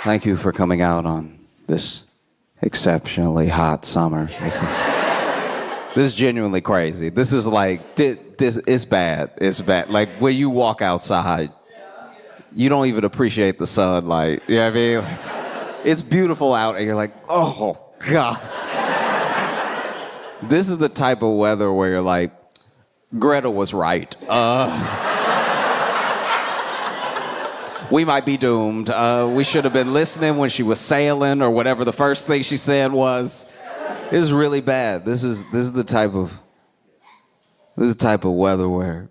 Thank you for coming out on this exceptionally hot summer. This is genuinely crazy. This is like, this it's bad. It's bad. Like, when you walk outside, you don't even appreciate the sunlight. You know what I mean? It's beautiful out, and you're like, oh, God. This is the type of weather where you're like, Greta was right. We might be doomed. We should have been listening when she was sailing or whatever the first thing she said was. This is really bad. This is the type of weather where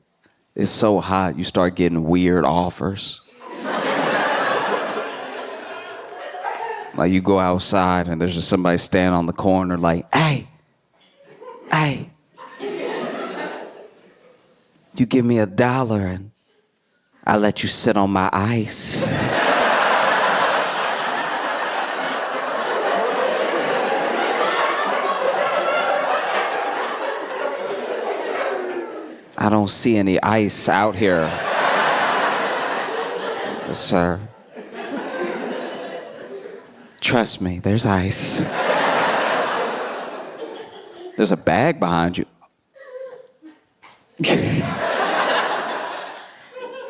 it's so hot you start getting weird offers. Like, you go outside and there's just somebody standing on the corner like, hey, you give me $1 and I let you sit on my ice. I don't see any ice out here, sir. Trust me, there's ice. There's a bag behind you.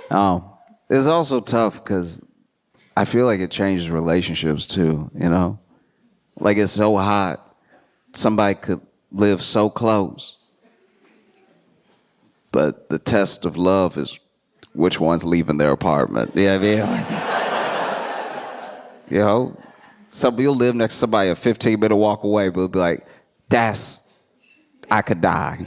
Oh, it's also tough because I feel like it changes relationships too, you know? Like, it's so hot, somebody could live so close. But the test of love is which one's leaving their apartment. You know what I mean? You know? Some you'll live next to somebody a 15-minute walk away, but it'll be like, I could die.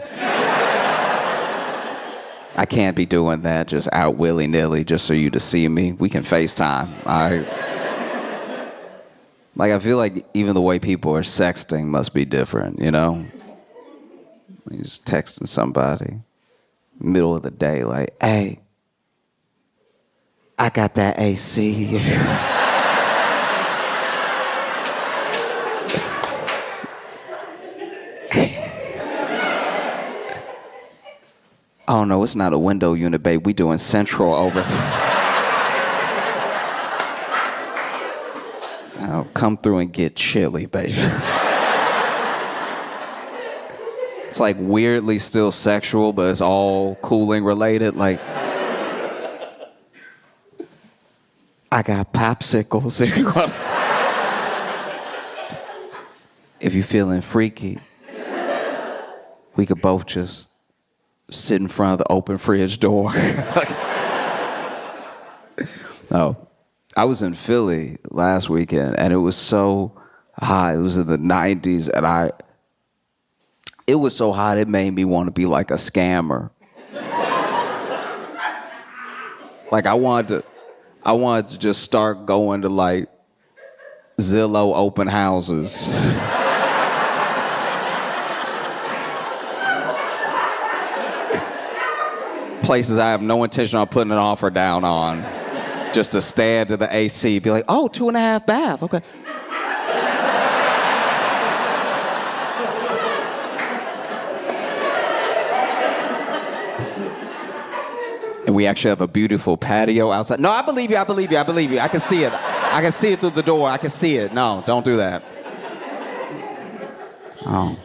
I can't be doing that just out willy-nilly just for you to see me. We can FaceTime, all right? Like, I feel like even the way people are sexting must be different, you know? You're just texting somebody, middle of the day, like, hey, I got that AC. Oh, no, it's not a window unit, babe. We doing central over here. I'll come through and get chilly, baby. It's like weirdly still sexual, but it's all cooling related. Like, I got popsicles. If you're feeling freaky, we could both just sit in front of the open fridge door. No, I was in Philly last weekend, and it was so hot. It was in the 90s, and it was so hot it made me want to be like a scammer. Like, I wanted to just start going to like Zillow open houses. Places I have no intention on putting an offer down on, just to stand to the AC, be like, oh, 2.5 bath, okay. And we actually have a beautiful patio outside. No, I believe you. I can see it. I can see it through the door. I can see it. No, don't do that. Oh.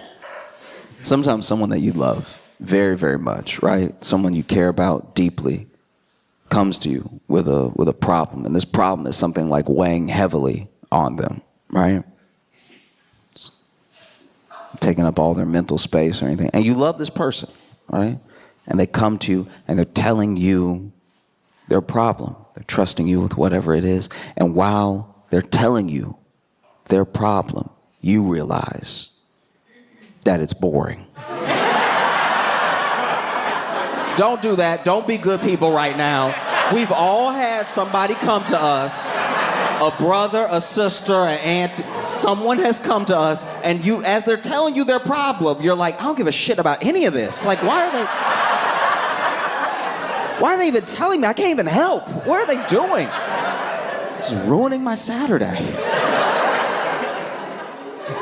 Sometimes someone that you love very, very much, right? Someone you care about deeply comes to you with a problem, and this problem is something like weighing heavily on them, right? It's taking up all their mental space or anything. And you love this person, right? And they come to you and they're telling you their problem. They're trusting you with whatever it is. And while they're telling you their problem, you realize that it's boring. Don't do that. Don't be good people right now. We've all had somebody come to us, a brother, a sister, an aunt. Someone has come to us, and you, as they're telling you their problem, you're like, I don't give a shit about any of this. Like, why are they even telling me? I can't even help. What are they doing? This is ruining my Saturday.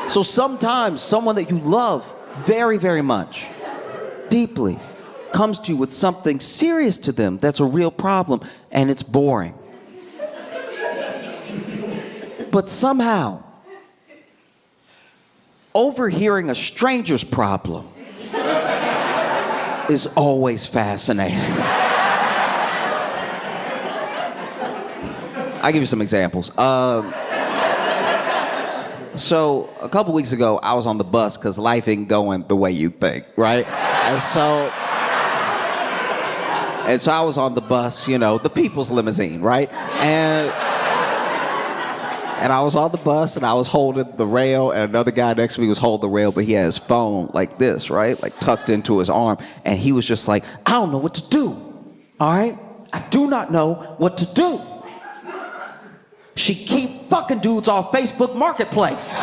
So sometimes someone that you love very, very much, deeply, comes to you with something serious to them that's a real problem, and it's boring. But somehow, overhearing a stranger's problem is always fascinating. I'll give you some examples. So a couple weeks ago, I was on the bus because life ain't going the way you think, right? And so I was on the bus, you know, the people's limousine, right? And I was on the bus and I was holding the rail, and another guy next to me was holding the rail, but he had his phone like this, right? Like tucked into his arm. And he was just like, I don't know what to do, all right? I do not know what to do. She keep fucking dudes off Facebook Marketplace.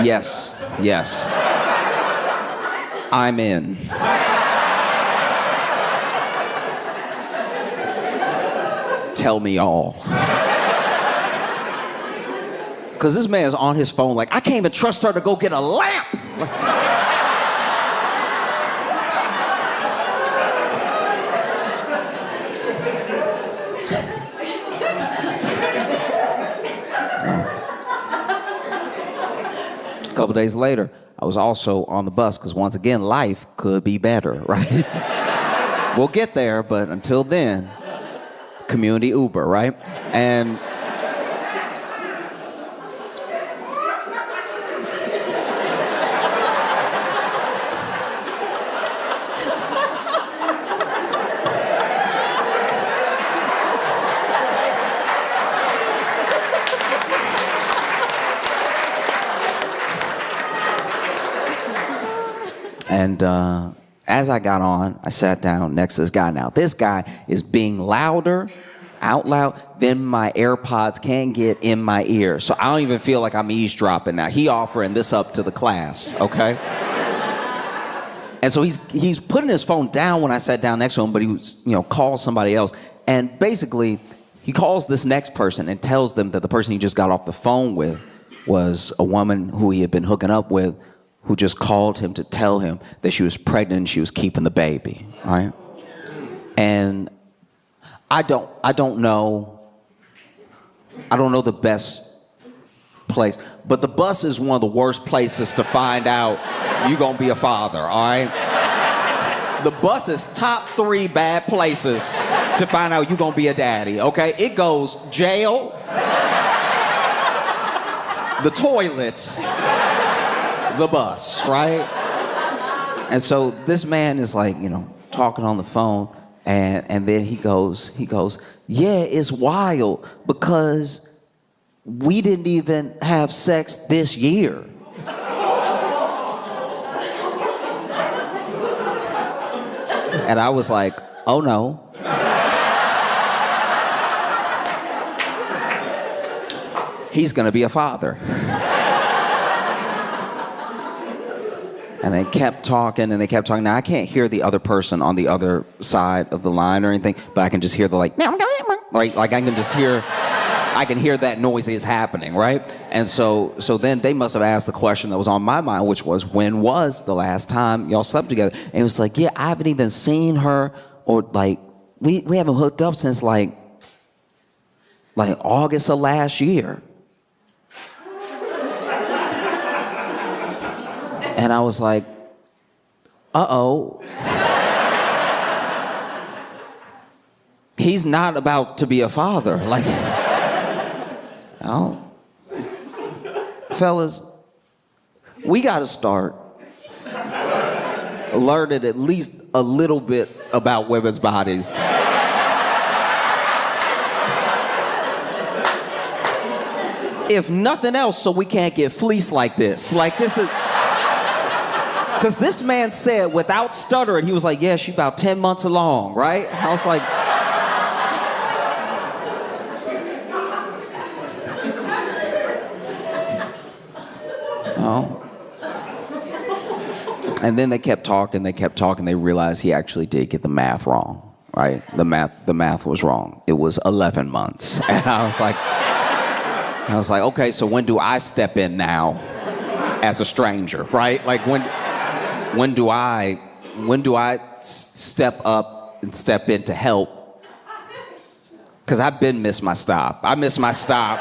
Yes, yes. I'm in. Tell me all. Because this man's on his phone like, I can't even trust her to go get a lamp. A couple days later, I was also on the bus because once again, life could be better, right? We'll get there, but until then, community Uber, right? And as I got on, I sat down next to this guy. Now, this guy is being louder, out loud, than my AirPods can get in my ear. So I don't even feel like I'm eavesdropping now. He offering this up to the class, okay? And so he's putting his phone down when I sat down next to him, but he was, calls somebody else. And basically, he calls this next person and tells them that the person he just got off the phone with was a woman who he had been hooking up with, who just called him to tell him that she was pregnant and she was keeping the baby, right? And I don't know the best place, but the bus is one of the worst places to find out you're gonna be a father, all right? The bus is top 3 bad places to find out you're gonna be a daddy, okay? It goes jail, the toilet, the bus, right? And so this man is like, talking on the phone, and then he goes, yeah, it's wild because we didn't even have sex this year. And I was like, oh no. He's gonna be a father. And they kept talking. Now, I can't hear the other person on the other side of the line or anything, but I can just hear the like I can hear that noise is happening, right? And so then they must have asked the question that was on my mind, which was, when was the last time y'all slept together? And it was like, yeah, I haven't even seen her, or like, we haven't hooked up since like August of last year. And I was like, uh-oh. He's not about to be a father. Like, oh. Fellas, we gotta start learning at least a little bit about women's bodies. If nothing else, so we can't get fleeced like this. Like, this is... Because this man said, without stuttering, he was like, yeah, she about 10 months along, right? I was like... oh. And then they kept talking, they realized he actually did get the math wrong, right? The math was wrong. It was 11 months. And I was like, okay, so when do I step in now as a stranger, right? Like when do I step up and step in to help? Because I've been missed my stop. I missed my stop.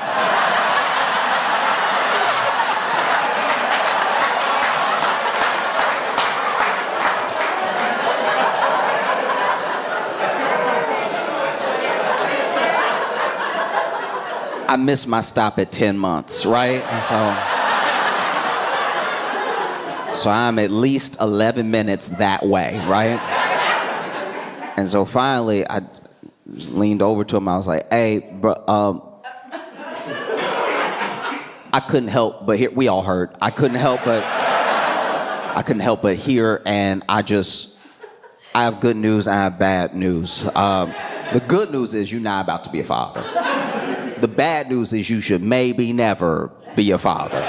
I missed my stop at 10 months, right? And so I'm at least 11 minutes that way, right? And so finally, I leaned over to him. I was like, hey, bro, I couldn't help but hear, we all heard, I couldn't help but hear, and I have good news and I have bad news. The good news is you're not about to be a father. The bad news is you should maybe never be a father.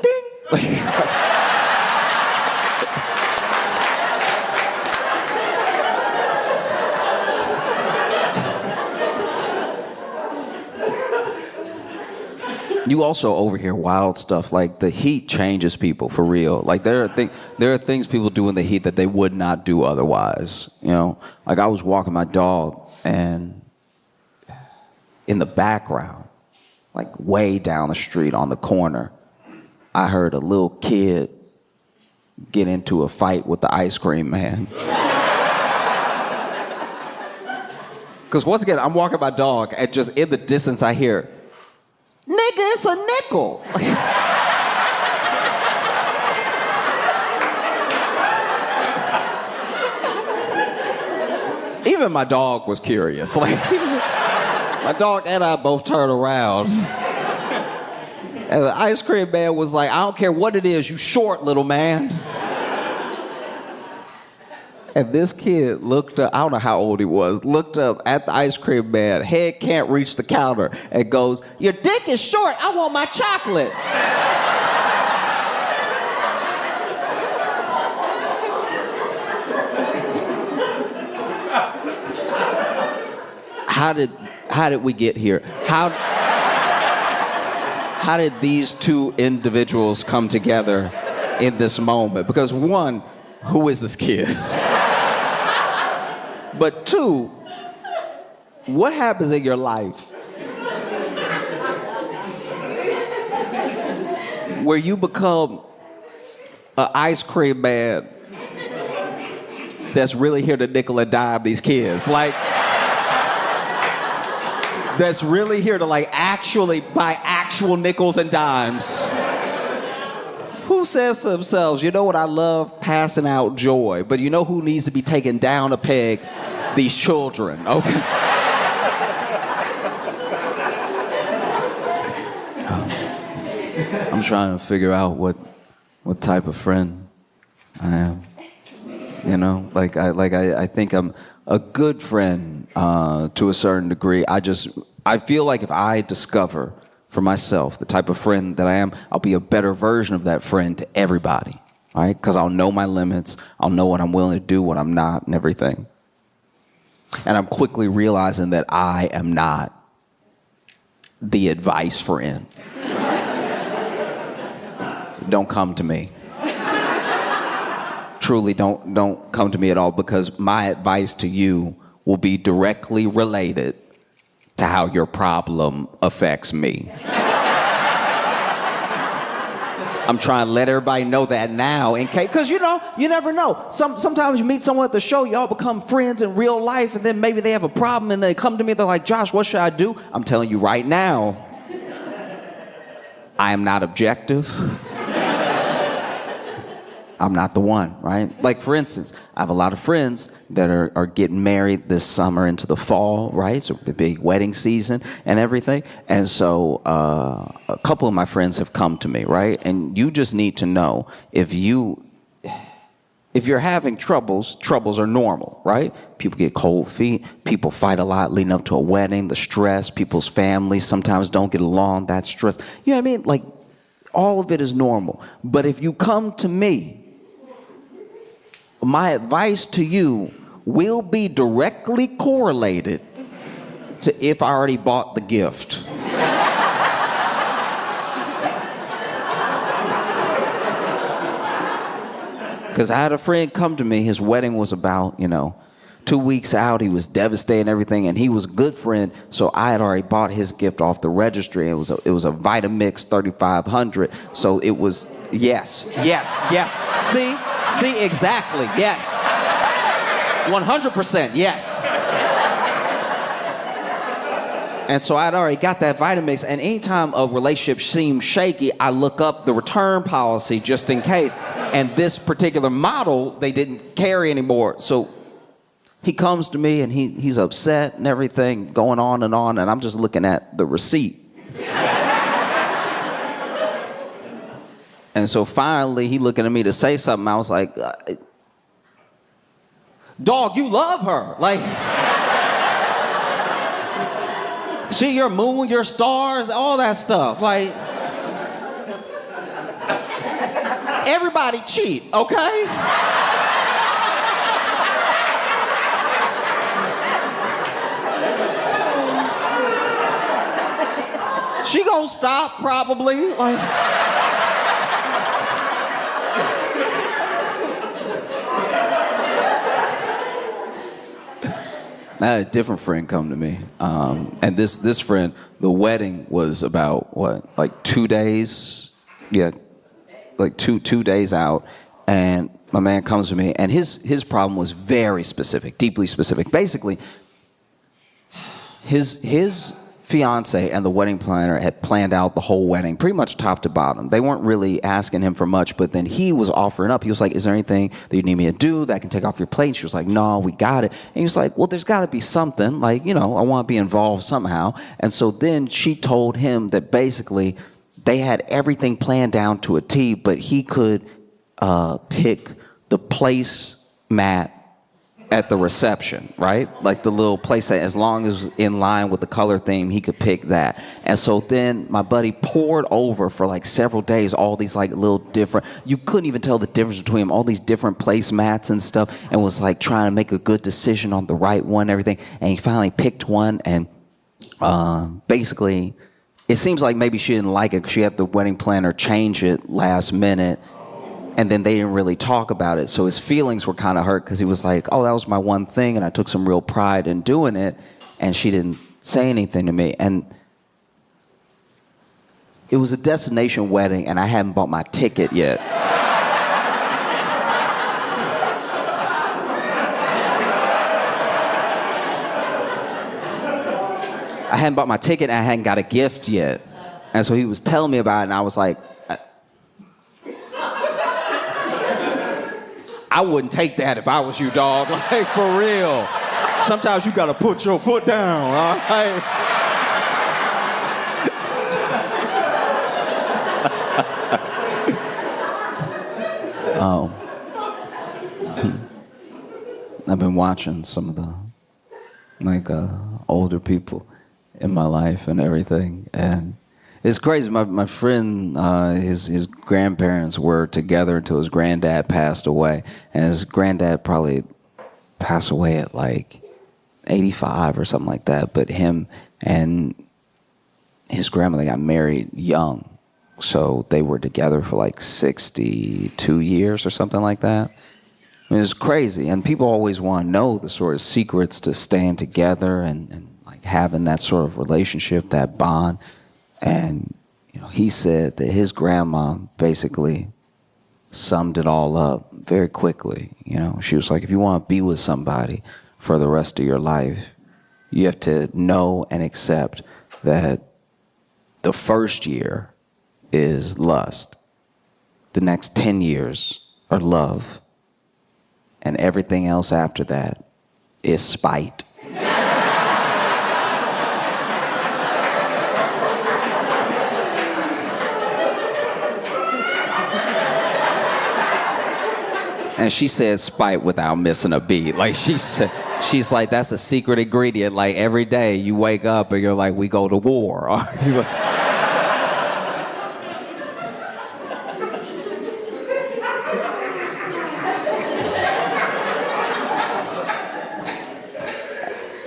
Ding! You also overhear wild stuff like the heat changes people for real. Like there are things people do in the heat that they would not do otherwise. You know, like I was walking my dog and in the background, like way down the street on the corner, I heard a little kid get into a fight with the ice cream man. Because once again, I'm walking my dog and just in the distance I hear, nigga, it's a nickel. Even my dog was curious. Like, my dog and I both turned around. And the ice cream man was like, I don't care what it is, you short, little man. And this kid looked up, I don't know how old he was, looked up at the ice cream man, head can't reach the counter, and goes, your dick is short, I want my chocolate. How did we get here? How did these two individuals come together in this moment? Because one, who is this kid? But two, what happens in your life where you become an ice cream man that's really here to nickel and dime these kids? Like, that's really here to like actually buy actual nickels and dimes. Who says to themselves, you know what, I love passing out joy, but you know who needs to be taken down a peg? These children, okay? I'm trying to figure out what type of friend I am. You know, I think I'm a good friend to a certain degree. I feel like if I discover for myself the type of friend that I am, I'll be a better version of that friend to everybody, all right? Because I'll know my limits, I'll know what I'm willing to do, what I'm not, and everything. And I'm quickly realizing that I am not the advice friend. Don't come to me. Truly, don't come to me at all, because my advice to you will be directly related to how your problem affects me. I'm trying to let everybody know that now, in case, because you know, you never know. Sometimes you meet someone at the show, y'all become friends in real life, and then maybe they have a problem, and they come to me, they're like, Josh, what should I do? I'm telling you right now, I am not objective. I'm not the one, right? Like, for instance, I have a lot of friends that are getting married this summer into the fall, right? So the big wedding season and everything. And so a couple of my friends have come to me, right? And you just need to know, if you're having troubles are normal, right? People get cold feet, people fight a lot leading up to a wedding, the stress, people's families sometimes don't get along, that stress. You know what I mean? Like, all of it is normal. But if you come to me, my advice to you will be directly correlated to if I already bought the gift. Because I had a friend come to me, his wedding was about, 2 weeks out. He was devastated and everything, and he was a good friend, so I had already bought his gift off the registry. It was a Vitamix 3500, so it was, yes. See, exactly, yes. 100%, yes. And so I'd already got that Vitamix, and anytime a relationship seems shaky, I look up the return policy just in case. And this particular model, they didn't carry anymore. So he comes to me, and he's upset and everything, going on, and I'm just looking at the receipt. And so finally, he looking at me to say something. I was like, dog, you love her. Like, she, your moon, your stars, all that stuff. Like, everybody cheat, okay? She gonna stop probably, like. I had a different friend come to me, and this friend, the wedding was about like 2 days, like two days out, and my man comes to me, and his problem was very specific, deeply specific. Basically, his fiance and the wedding planner had planned out the whole wedding, pretty much top to bottom. They weren't really asking him for much, but then he was offering up. He was like, is there anything that you need me to do that I can take off your plate? And she was like, no, we got it. And he was like, well, there's got to be something. Like, I want to be involved somehow. And so then she told him that basically they had everything planned down to a T, but he could pick the placemat at the reception, right? Like the little place that, as long as it was in line with the color theme, he could pick that. And so then my buddy poured over for like several days all these like little different, you couldn't even tell the difference between them, all these different placemats and stuff, and was like trying to make a good decision on the right one and everything. And he finally picked one, and basically it seems like maybe she didn't like it because she had the wedding planner change it last minute. And then they didn't really talk about it. So his feelings were kind of hurt because he was like, oh, that was my one thing, and I took some real pride in doing it, and she didn't say anything to me. And it was a destination wedding, and I hadn't bought my ticket yet. I hadn't bought my ticket, and I hadn't got a gift yet. And so he was telling me about it, and I was like, I wouldn't take that if I was you, dog. Like, for real. Sometimes you gotta put your foot down, all right? I've been watching some of the, older people in my life and everything, and it's crazy. My friend, his grandparents were together until his granddad passed away. And his granddad probably passed away at like 85 or something like that. But him and his grandmother got married young. So they were together for like 62 years or something like that. I mean, it was crazy. And people always want to know the sort of secrets to staying together and like having that sort of relationship, that bond. And, he said that his grandma basically summed it all up very quickly. She was like, if you want to be with somebody for the rest of your life, you have to know and accept that the first year is lust. The next 10 years are love. And everything else after that is spite. And she said spite without missing a beat. Like she's like, that's a secret ingredient. Like every day you wake up and you're like, we go to war.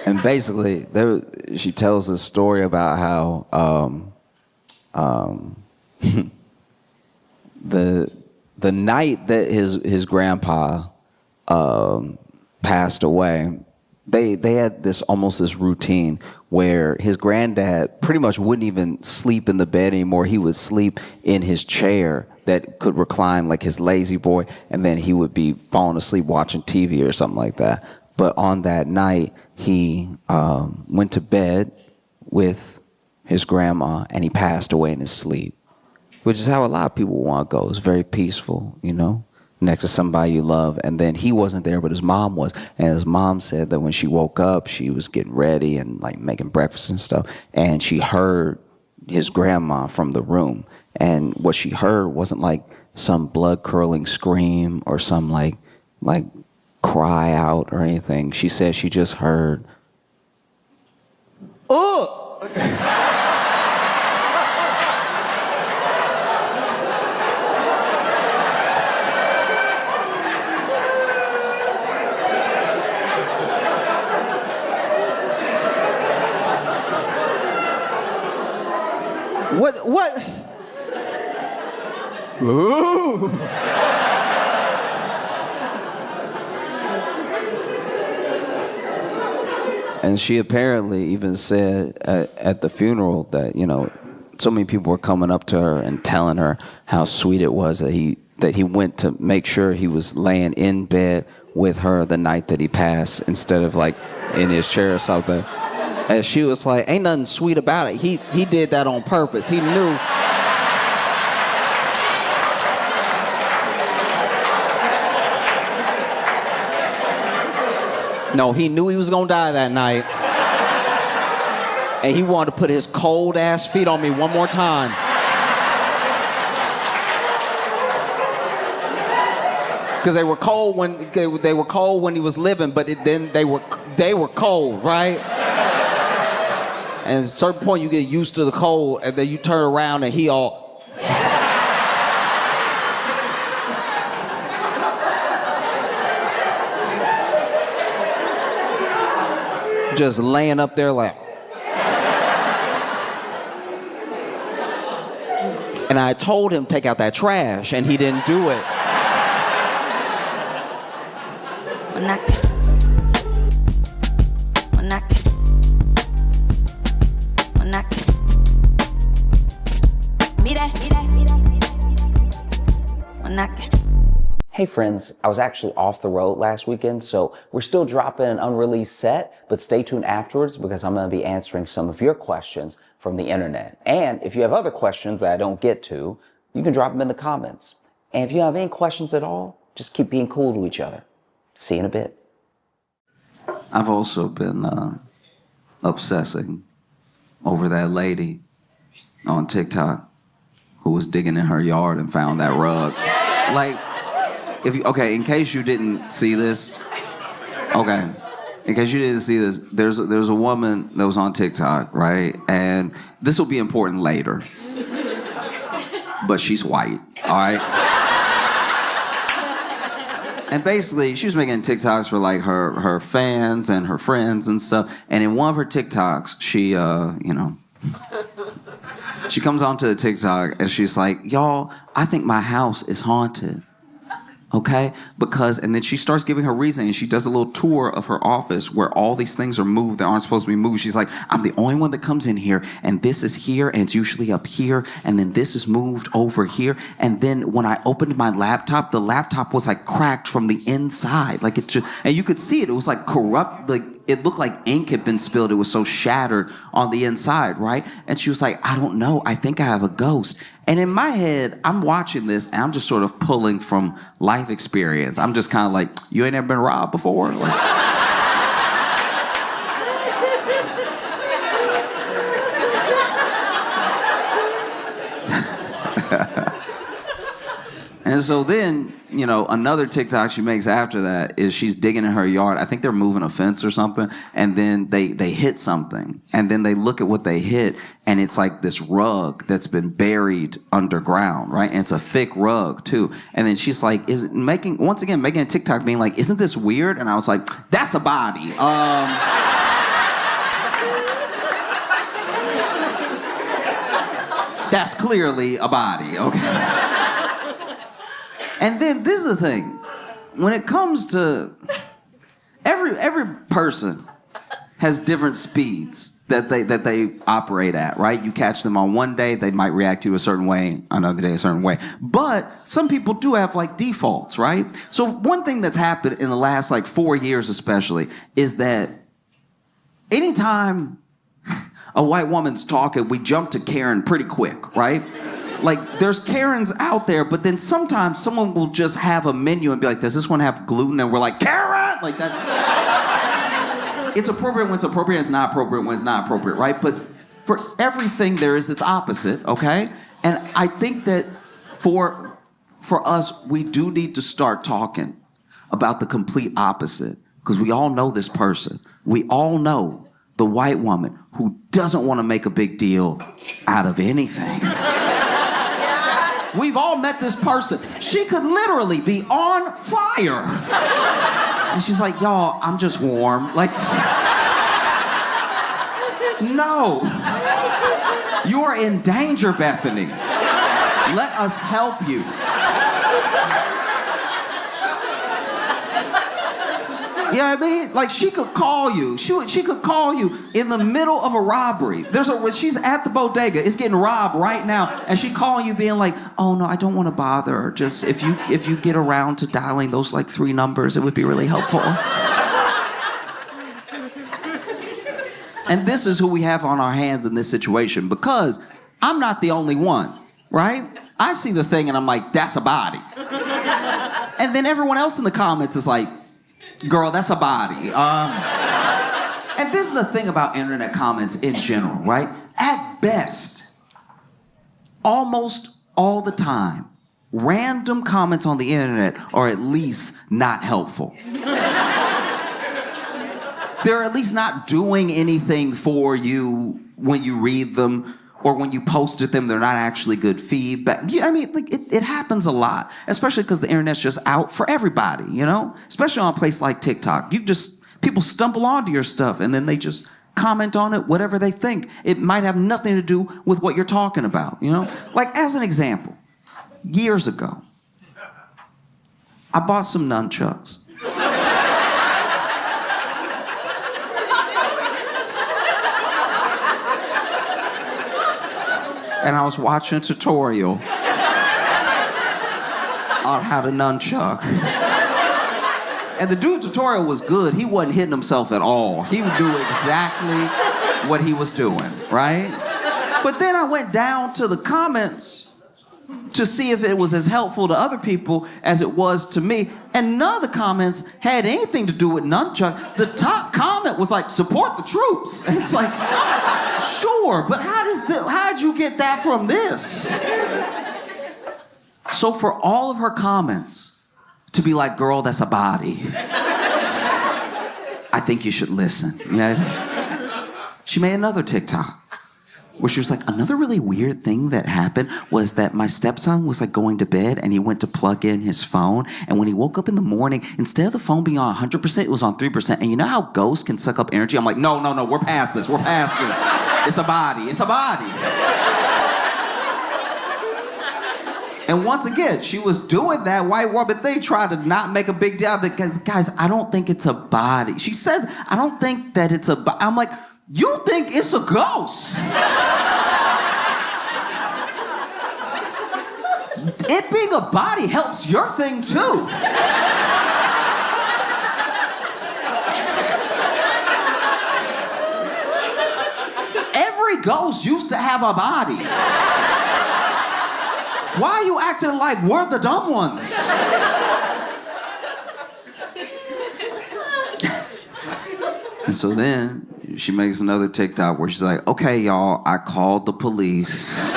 And basically, she tells this story about how the night that his grandpa passed away, they had this routine where his granddad pretty much wouldn't even sleep in the bed anymore. He would sleep in his chair that could recline like his lazy boy, and then he would be falling asleep watching TV or something like that. But on that night, he went to bed with his grandma, and he passed away in his sleep, which is how a lot of people want to go. It's very peaceful, you know, next to somebody you love. And then he wasn't there, but his mom was. And his mom said that when she woke up, she was getting ready and like making breakfast and stuff. And she heard his grandma from the room. And what she heard wasn't like some blood curdling scream or some like cry out or anything. She said she just heard, "Oh!" What? Ooh. And she apparently even said at the funeral that, you know, so many people were coming up to her and telling her how sweet it was that he went to make sure he was laying in bed with her the night that he passed instead of like in his chair or something. And she was like, ain't nothing sweet about it. He did that on purpose. He knew. No, he knew he was gonna die that night. And he wanted to put his cold ass feet on me one more time. Because they were cold when he was living, but then they were cold, right? And at a certain point, you get used to the cold, and then you turn around and he all... just laying up there like... And I told him, take out that trash, and he didn't do it. Hey friends, I was actually off the road last weekend, so we're still dropping an unreleased set, but stay tuned afterwards because I'm going to be answering some of your questions from the internet. And if you have other questions that I don't get to, you can drop them in the comments. And if you have any questions at all, just keep being cool to each other. See you in a bit. I've also been obsessing over that lady on TikTok who was digging in her yard and found that rug. Like, in case you didn't see this, there's a woman that was on TikTok, right? And this will be important later, but she's white, all right? And basically, she was making TikToks for like her fans and her friends and stuff. And in one of her TikToks, she, she comes onto the TikTok and she's like, y'all, I think my house is haunted. Okay? And then she starts giving her reason, and she does a little tour of her office where all these things are moved that aren't supposed to be moved. She's like, I'm the only one that comes in here, and this is here, and it's usually up here, and then this is moved over here. And then when I opened my laptop, the laptop was like cracked from the inside. Like it just, and you could see it. It was like corrupt, like it looked like ink had been spilled. It was so shattered on the inside, right? And she was like, I don't know. I think I have a ghost. And in my head, I'm watching this, and I'm just sort of pulling from life experience. I'm just kind of like, you ain't ever been robbed before? Like, and so then, another TikTok she makes after that is she's digging in her yard. I think they're moving a fence or something. And then they hit something. And then they look at what they hit. And it's like this rug that's been buried underground, right? And it's a thick rug, too. And then she's like, making a TikTok being like, isn't this weird? And I was like, that's a body. That's clearly a body, okay? And then this is the thing. When it comes to every person has different speeds that they operate at, right? You catch them on one day, they might react to you a certain way, another day a certain way. But some people do have like defaults, right? So one thing that's happened in the last like 4 years especially is that anytime a white woman's talking, we jump to Karen pretty quick, right? Like, there's Karens out there, but then sometimes someone will just have a menu and be like, does this one have gluten? And we're like, Karen! Like, that's... It's appropriate when it's appropriate, it's not appropriate when it's not appropriate, right? But for everything, there is its opposite, okay? And I think that for us, we do need to start talking about the complete opposite, because we all know this person. We all know the white woman who doesn't want to make a big deal out of anything. We've all met this person. She could literally be on fire. And she's like, y'all, I'm just warm. Like, no. You are in danger, Bethany. Let us help you. You know what I mean? Like, she could call you. She could call you in the middle of a robbery. She's at the bodega. It's getting robbed right now. And she calling you being like, oh, no, I don't want to bother her. Just if you get around to dialing those, like, 3 numbers, it would be really helpful. And this is who we have on our hands in this situation, because I'm not the only one, right? I see the thing and I'm like, that's a body. And then everyone else in the comments is like, girl, that's a body. And this is the thing about internet comments in general, right? At best, almost all the time, random comments on the internet are at least not helpful. They're at least not doing anything for you when you read them, or when you posted them, they're not actually good feedback. Yeah, I mean, like, it happens a lot, especially because the internet's just out for everybody, you know? Especially on a place like TikTok. People stumble onto your stuff and then they just comment on it, whatever they think. It might have nothing to do with what you're talking about, you know? Like, as an example, years ago, I bought some nunchucks. And I was watching a tutorial on how to nunchuck. And the dude's tutorial was good. He wasn't hitting himself at all. He knew exactly what he was doing, right? But then I went down to the comments to see if it was as helpful to other people as it was to me. And none of the comments had anything to do with nunchuck. The top comment was like, support the troops. And it's like, sure, but how'd you get that from this? So for all of her comments to be like, girl, that's a body, I think you should listen. You know? She made another TikTok where she was like, another really weird thing that happened was that my stepson was like going to bed and he went to plug in his phone. And when he woke up in the morning, instead of the phone being on 100%, it was on 3%. And you know how ghosts can suck up energy? I'm like, no, we're past this. We're past this. It's a body. It's a body. And once again, she was doing that white woman thing, trying to not make a big deal because, guys, I don't think it's a body. She says, I don't think that it's a body. I'm like, you think it's a ghost. It being a body helps your thing too. Every ghost used to have a body. Why are you acting like we're the dumb ones? And so then she makes another TikTok where she's like, okay, y'all, I called the police.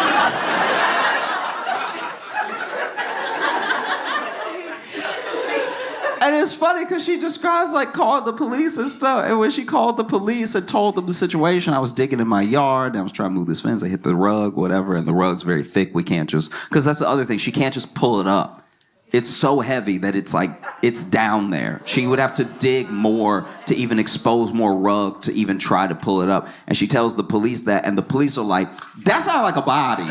And it's funny because she describes like calling the police and stuff. And when she called the police and told them the situation, I was digging in my yard and I was trying to move this fence. I hit the rug, whatever, and the rug's very thick. We can't just, because that's the other thing. She can't just pull it up It's so heavy that it's down there. She would have to dig more to even expose more rug to even try to pull it up. And she tells the police that, and the police are like, that sounds like a body.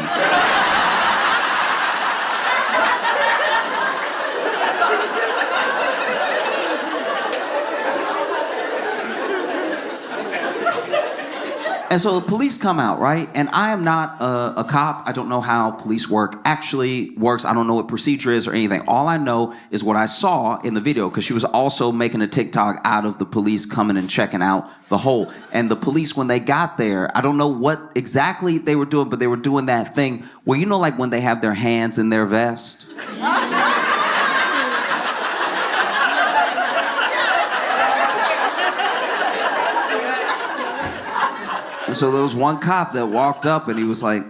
And so the police come out, right? And I am not a cop. I don't know how police work actually works. I don't know what procedure is or anything. All I know is what I saw in the video, because she was also making a TikTok out of the police coming and checking out the hole. And the police, when they got there, I don't know what exactly they were doing, but they were doing that thing where, you know, like when they have their hands in their vest? And so there was one cop that walked up and he was like,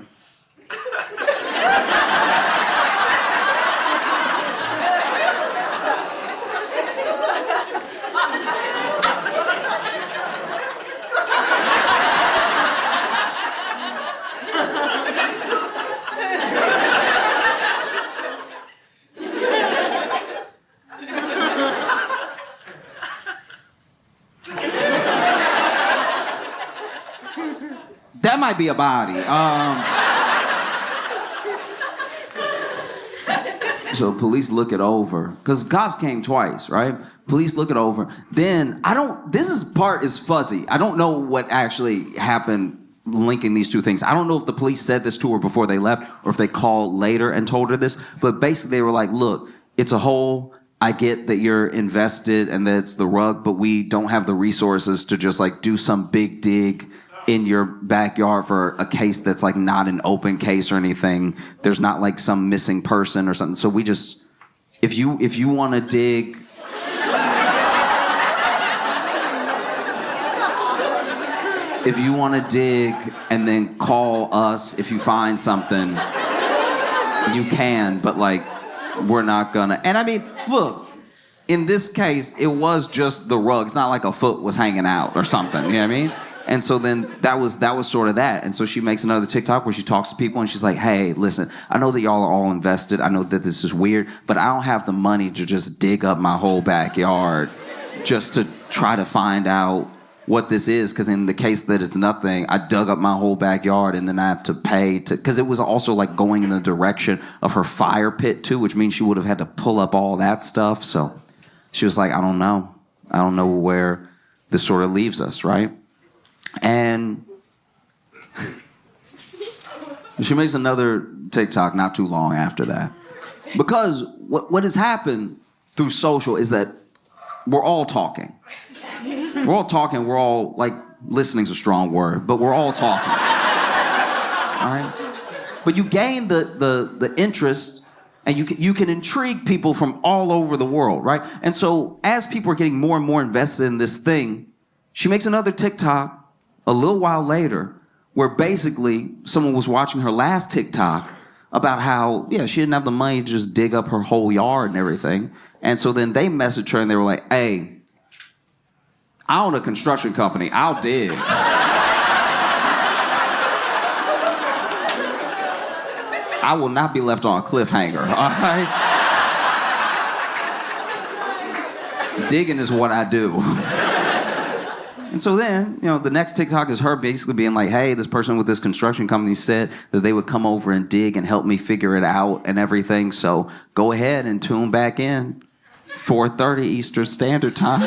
that might be a body. So police look it over, because cops came twice, right? Police look it over. Then part is fuzzy. I don't know what actually happened linking these two things. I don't know if the police said this to her before they left or if they called later and told her this, but basically they were like, look, it's a hole. I get that you're invested and that it's the rug, but we don't have the resources to just like do some big dig in your backyard for a case that's like not an open case or anything. There's not like some missing person or something. So we just, if you want to dig, if you want to dig and then call us if you find something, you can, but like, we're not gonna. And I mean, look, in this case, it was just the rug. It's not like a foot was hanging out or something, you know what I mean? And so then that was sort of that. And so she makes another TikTok where she talks to people and she's like, hey, listen, I know that y'all are all invested. I know that this is weird, but I don't have the money to just dig up my whole backyard just to try to find out what this is. Because in the case that it's nothing, I dug up my whole backyard and then I have to pay to, because it was also like going in the direction of her fire pit too, which means she would have had to pull up all that stuff. So she was like, I don't know. I don't know where this sort of leaves us, right? And she makes another TikTok not too long after that. Because what has happened through social is that we're all talking. We're all talking, we're all, like, listening's a strong word, but we're all talking. All right? But you gain the interest, and you can intrigue people from all over the world, right? And so as people are getting more and more invested in this thing, she makes another TikTok a little while later, where basically someone was watching her last TikTok about how, yeah, she didn't have the money to just dig up her whole yard and everything. And so then they messaged her and they were like, hey, I own a construction company. I'll dig. I will not be left on a cliffhanger, all right? Digging is what I do. And so then, you know, the next TikTok is her basically being like, hey, this person with this construction company said that they would come over and dig and help me figure it out and everything. So go ahead and tune back in, 4:30 Eastern Standard Time.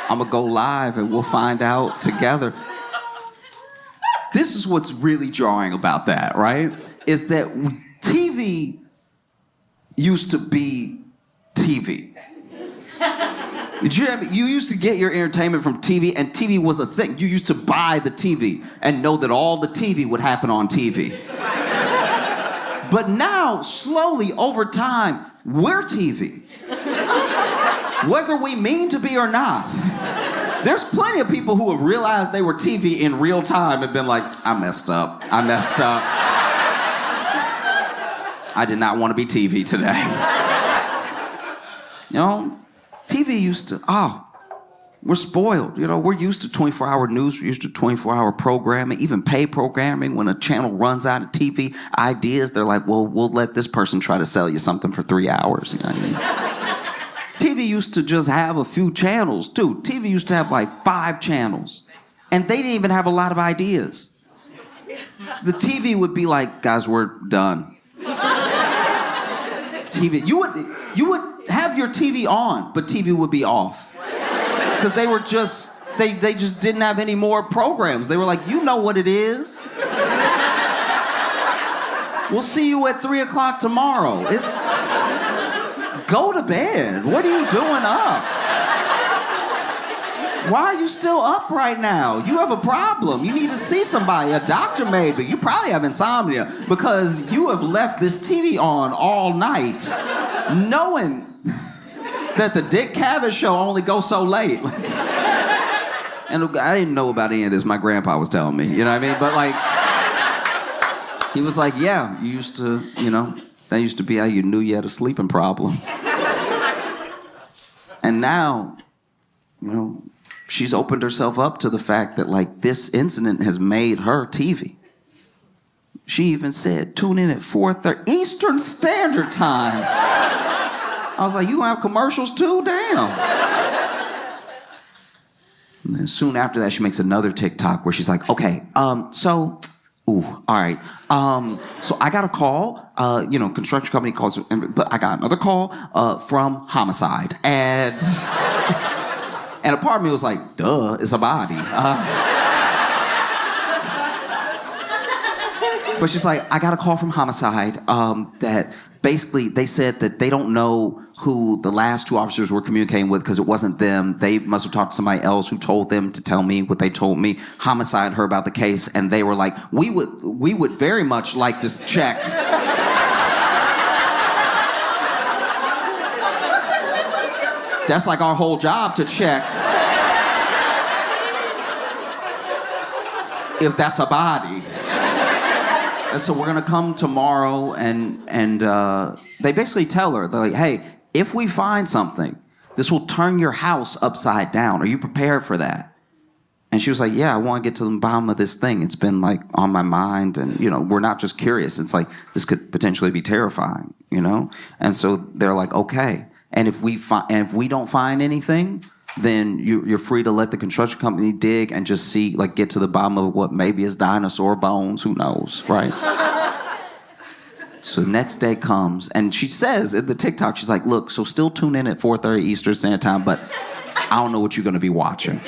I'm going to go live and we'll find out together. This is what's really jarring about that, right? Is that TV used to be TV. You used to get your entertainment from TV, and TV was a thing. You used to buy the TV and know that all the TV would happen on TV. But now, slowly, over time, we're TV. Whether we mean to be or not. There's plenty of people who have realized they were TV in real time and been like, I messed up. I did not want to be TV today. You know? TV used to, We're spoiled. You know, we're used to 24-hour news. We're used to 24-hour programming, even pay programming. When a channel runs out of TV ideas, they're like, well, we'll let this person try to sell you something for 3 hours. You know what I mean? TV used to just have a few channels, too. TV used to have like 5 channels. And they didn't even have a lot of ideas. The TV would be like, guys, we're done. TV, you would have your TV on, but TV would be off. Because they just didn't have any more programs. They were like, you know what it is. We'll see you at 3 o'clock tomorrow. Go to bed. What are you doing up? Why are you still up right now? You have a problem. You need to see somebody, a doctor maybe. You probably have insomnia because you have left this TV on all night knowing that the Dick Cavett show only goes so late. And I didn't know about any of this. My grandpa was telling me, you know what I mean? But like, he was like, yeah, you used to, you know, that used to be how you knew you had a sleeping problem. And now, you know, she's opened herself up to the fact that, like, this incident has made her TV. She even said, tune in at 4:30 Eastern Standard Time. I was like, you gonna have commercials too? Damn. And then soon after that, she makes another TikTok where she's like, okay, so I got a call, you know, construction company calls, but I got another call from homicide. And a part of me was like, duh, it's a body. But she's like, I got a call from homicide that basically they said that they don't know who the last 2 officers were communicating with because it wasn't them. They must have talked to somebody else who told them to tell me what they told me. Homicide heard about the case and they were like, we would very much like to check. That's like our whole job, to check if that's a body. And so we're gonna come tomorrow and they basically tell her, they're like, hey, if we find something, this will turn your house upside down. Are you prepared for that? And she was like, yeah, I want to get to the bottom of this thing. It's been like on my mind and, you know, we're not just curious. It's like, this could potentially be terrifying, you know? And so they're like, okay. And if we don't find anything, then you're free to let the construction company dig and just see, like, get to the bottom of what maybe is dinosaur bones, who knows, right? So next day comes, and she says in the TikTok, she's like, look, so still tune in at 4:30 Eastern Standard Time, but I don't know what you're gonna be watching.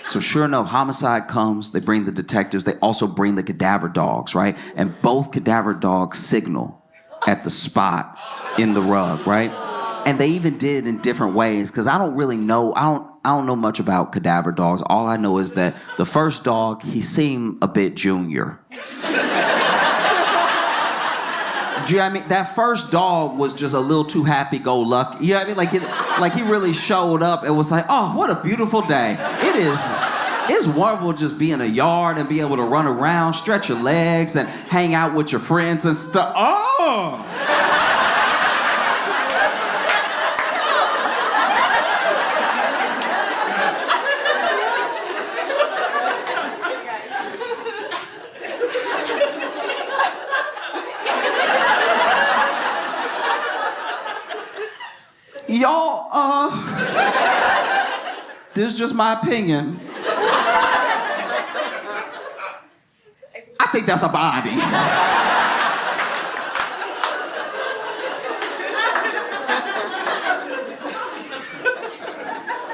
So sure enough, homicide comes, they bring the detectives, they also bring the cadaver dogs, right? And both cadaver dogs signal at the spot in the rug, right? And they even did in different ways, because I don't really know, I don't know much about cadaver dogs. All I know is that the first dog, he seemed a bit junior. Do you know what I mean? That first dog was just a little too happy-go-lucky. You know what I mean? Like he really showed up and was like, oh, what a beautiful day. It's wonderful just be in a yard and be able to run around, stretch your legs, and hang out with your friends and stuff. Oh! Y'all, this is just my opinion. I think that's a body.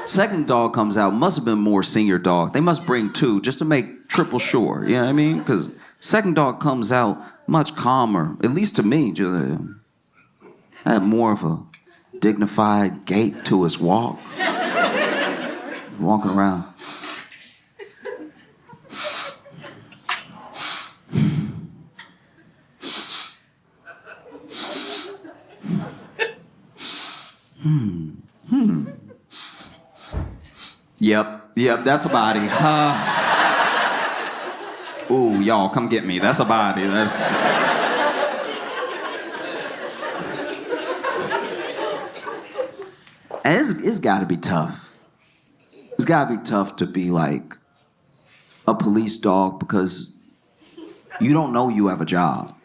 Second dog comes out, must have been more senior dog. They must bring 2 just to make triple sure, you know what I mean? Because second dog comes out much calmer, at least to me. Just, had more of a dignified gait to his walk. Walking around. Yep, that's a body. Ooh, y'all, come get me. That's a body. And it's got to be tough. It's got to be tough to be like a police dog because you don't know you have a job.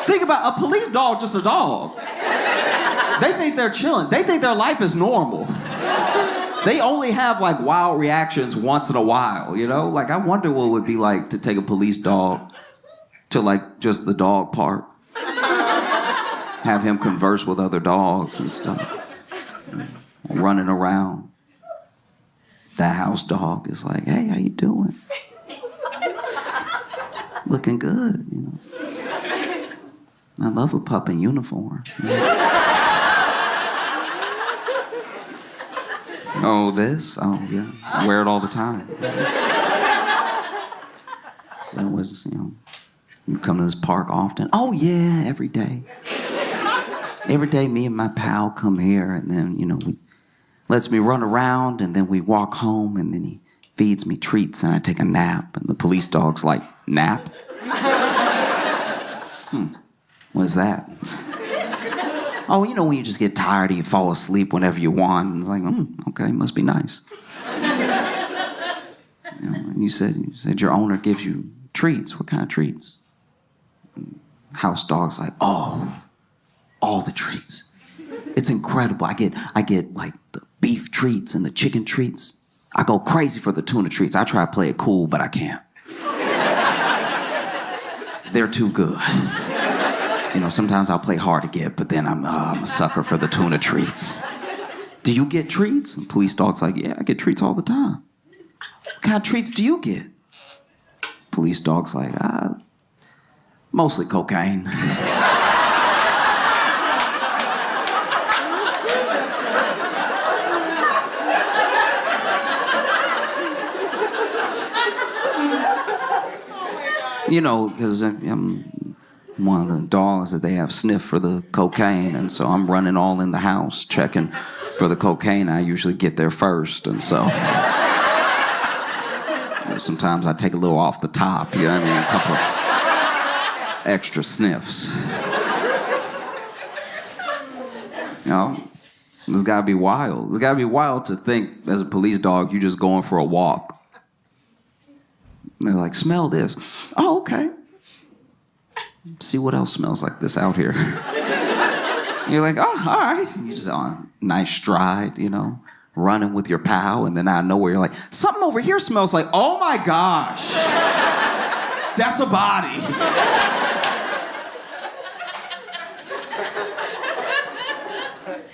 Think about a police dog, just a dog. They think they're chilling. They think their life is normal. They only have like wild reactions once in a while, you know? Like I wonder what it would be like to take a police dog to like just the dog park. Have him converse with other dogs and stuff. Running around. That house dog is like, hey, how you doing? Looking good, you know. I love a pup in uniform. Oh, this? Oh, yeah. I wear it all the time. That was, you know, you come to this park often. Oh, yeah, every day. Every day, me and my pal come here, and then, you know, he lets me run around, and then we walk home, and then he feeds me treats, and I take a nap, and the police dog's like, nap? What's that? Oh, you know when you just get tired and you fall asleep whenever you want. And it's like, okay, must be nice. You know, and you said your owner gives you treats. What kind of treats? House dog's like, oh, all the treats. It's incredible. I get like the beef treats and the chicken treats. I go crazy for the tuna treats. I try to play it cool, but I can't. They're too good. You know, sometimes I'll play hard to get, but then I'm a sucker for the tuna treats. Do you get treats? And police dog's like, yeah, I get treats all the time. What kind of treats do you get? Police dog's like, mostly cocaine. You know, because I'm one of the dogs that they have sniff for the cocaine, and so I'm running all in the house checking for the cocaine. I usually get there first, and so you know, sometimes I take a little off the top, you know what I mean? A couple of extra sniffs. You know, it's gotta be wild. It's gotta be wild to think as a police dog, you just going for a walk. And they're like, smell this. Oh, okay. See what else smells like this out here. You're like, oh, all right. You just on nice stride, you know, running with your pal, and then out of nowhere you're like, something over here smells like, oh my gosh, that's a body.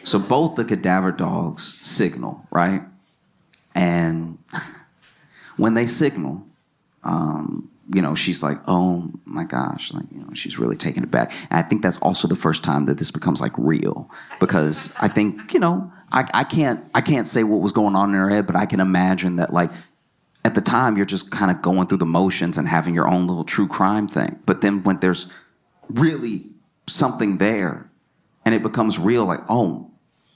So both the cadaver dogs signal, right? And when they signal, you know, she's like, oh my gosh, like, you know, she's really taking it back. And I think that's also the first time that this becomes like real, because I think, you know, I can't say what was going on in her head, but I can imagine that like at the time you're just kind of going through the motions and having your own little true crime thing. But then when there's really something there and it becomes real, like, oh,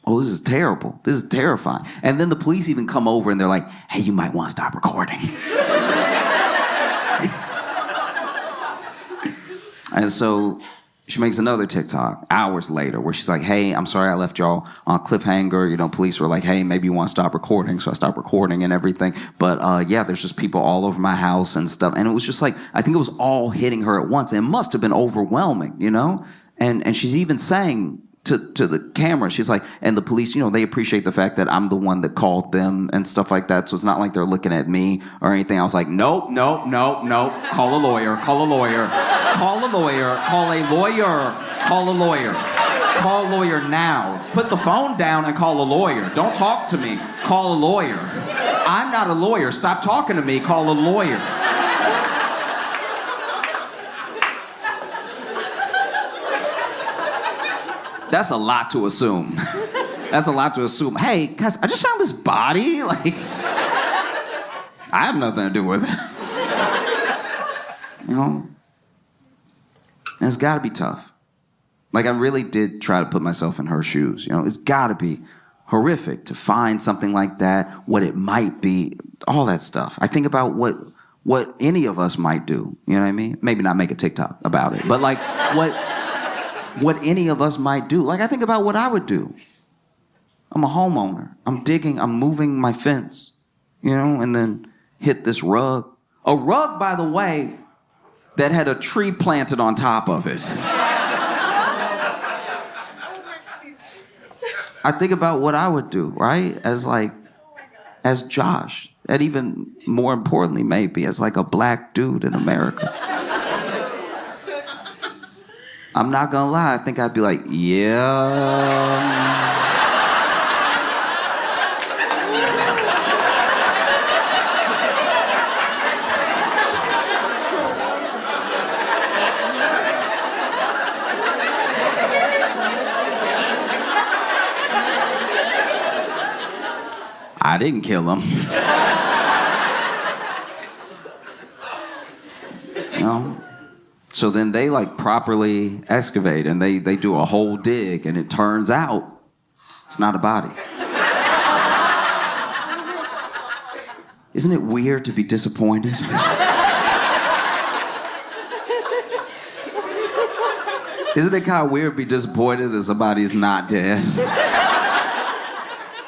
this is terrible. This is terrifying. And then the police even come over and they're like, hey, you might want to stop recording. And so she makes another TikTok hours later where she's like, hey, I'm sorry I left y'all on a cliffhanger. You know, police were like, hey, maybe you want to stop recording. So I stopped recording and everything. But yeah, there's just people all over my house and stuff. And it was just like, I think it was all hitting her at once. And it must have been overwhelming, you know? And she's even saying to the camera, she's like, and the police, you know, they appreciate the fact that I'm the one that called them and stuff like that. So it's not like they're looking at me or anything. I was like, nope. Call a lawyer. Call a lawyer. Call a lawyer. Call a lawyer. Call a lawyer. Call a lawyer now. Put the phone down and call a lawyer. Don't talk to me. Call a lawyer. I'm not a lawyer. Stop talking to me. Call a lawyer. That's a lot to assume. That's a lot to assume. Hey, guys, I just found this body. Like, I have nothing to do with it. You know? And it's got to be tough. Like, I really did try to put myself in her shoes. You know, it's got to be horrific to find something like that, what it might be, all that stuff. I think about what what any of us might do. You know what I mean? Maybe not make a TikTok about it, but like what any of us might do. Like I think about what I would do. I'm a homeowner. I'm digging, I'm moving my fence, you know, and then hit this rug. A rug, by the way, that had a tree planted on top of it. I think about what I would do, right? As Josh, and even more importantly, maybe as like a black dude in America. I'm not gonna lie, I think I'd be like, yeah. I didn't kill him. You know? So then they like properly excavate and they do a whole dig and it turns out it's not a body. Isn't it weird to be disappointed? Isn't it kind of weird to be disappointed that somebody's not dead?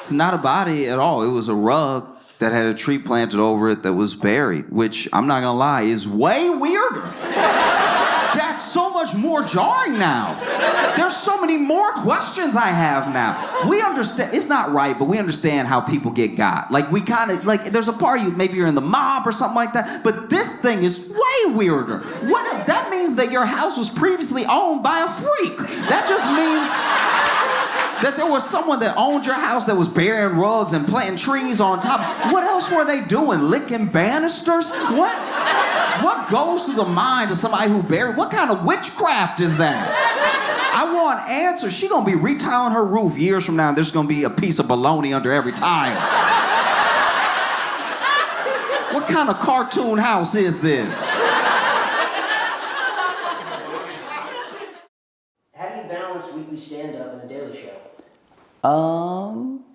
It's not a body at all. It was a rug that had a tree planted over it that was buried, which I'm not gonna lie is way weirder. That's so much more jarring now. There's so many more questions I have now. We understand, it's not right, but we understand how people get got. Like we kind of, like there's a part of you, maybe you're in the mob or something like that, but this thing is way weirder. That means that your house was previously owned by a freak. That just means that there was someone that owned your house that was burying rugs and planting trees on top. What else were they doing? Licking banisters? What goes through the mind of somebody who buried? What kind of witchcraft is that? I want answers. She gonna be retiling her roof years from now and there's gonna be a piece of bologna under every tile. What kind of cartoon house is this? How do you balance weekly stand-up and the Daily Show?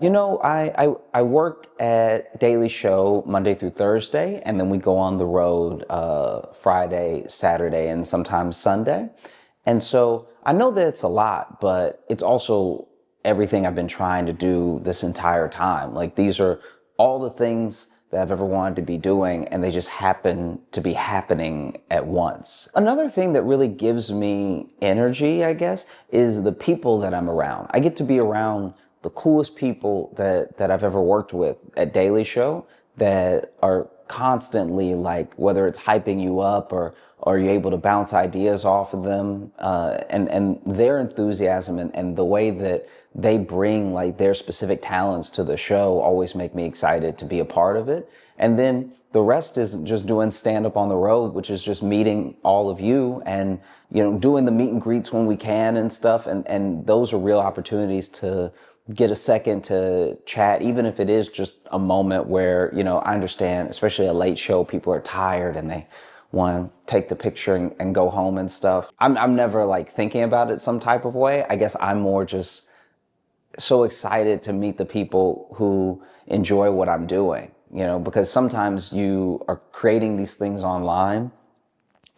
You know, I work at Daily Show Monday through Thursday, and then we go on the road Friday, Saturday, and sometimes Sunday. And so I know that it's a lot, but it's also everything I've been trying to do this entire time. Like these are all the things that I've ever wanted to be doing, and they just happen to be happening at once. Another thing that really gives me energy, I guess, is the people that I'm around. I get to be around the coolest people that I've ever worked with at Daily Show that are constantly like, whether it's hyping you up or you're able to bounce ideas off of them, and their enthusiasm and the way that they bring like their specific talents to the show always make me excited to be a part of it. And then the rest is just doing stand up on the road, which is just meeting all of you and, you know, doing the meet and greets when we can and stuff. And those are real opportunities to get a second to chat, even if it is just a moment where, you know, I understand, especially a late show, people are tired and they want to take the picture and go home and stuff. I'm never like thinking about it some type of way. I guess I'm more just so excited to meet the people who enjoy what I'm doing, you know, because sometimes you are creating these things online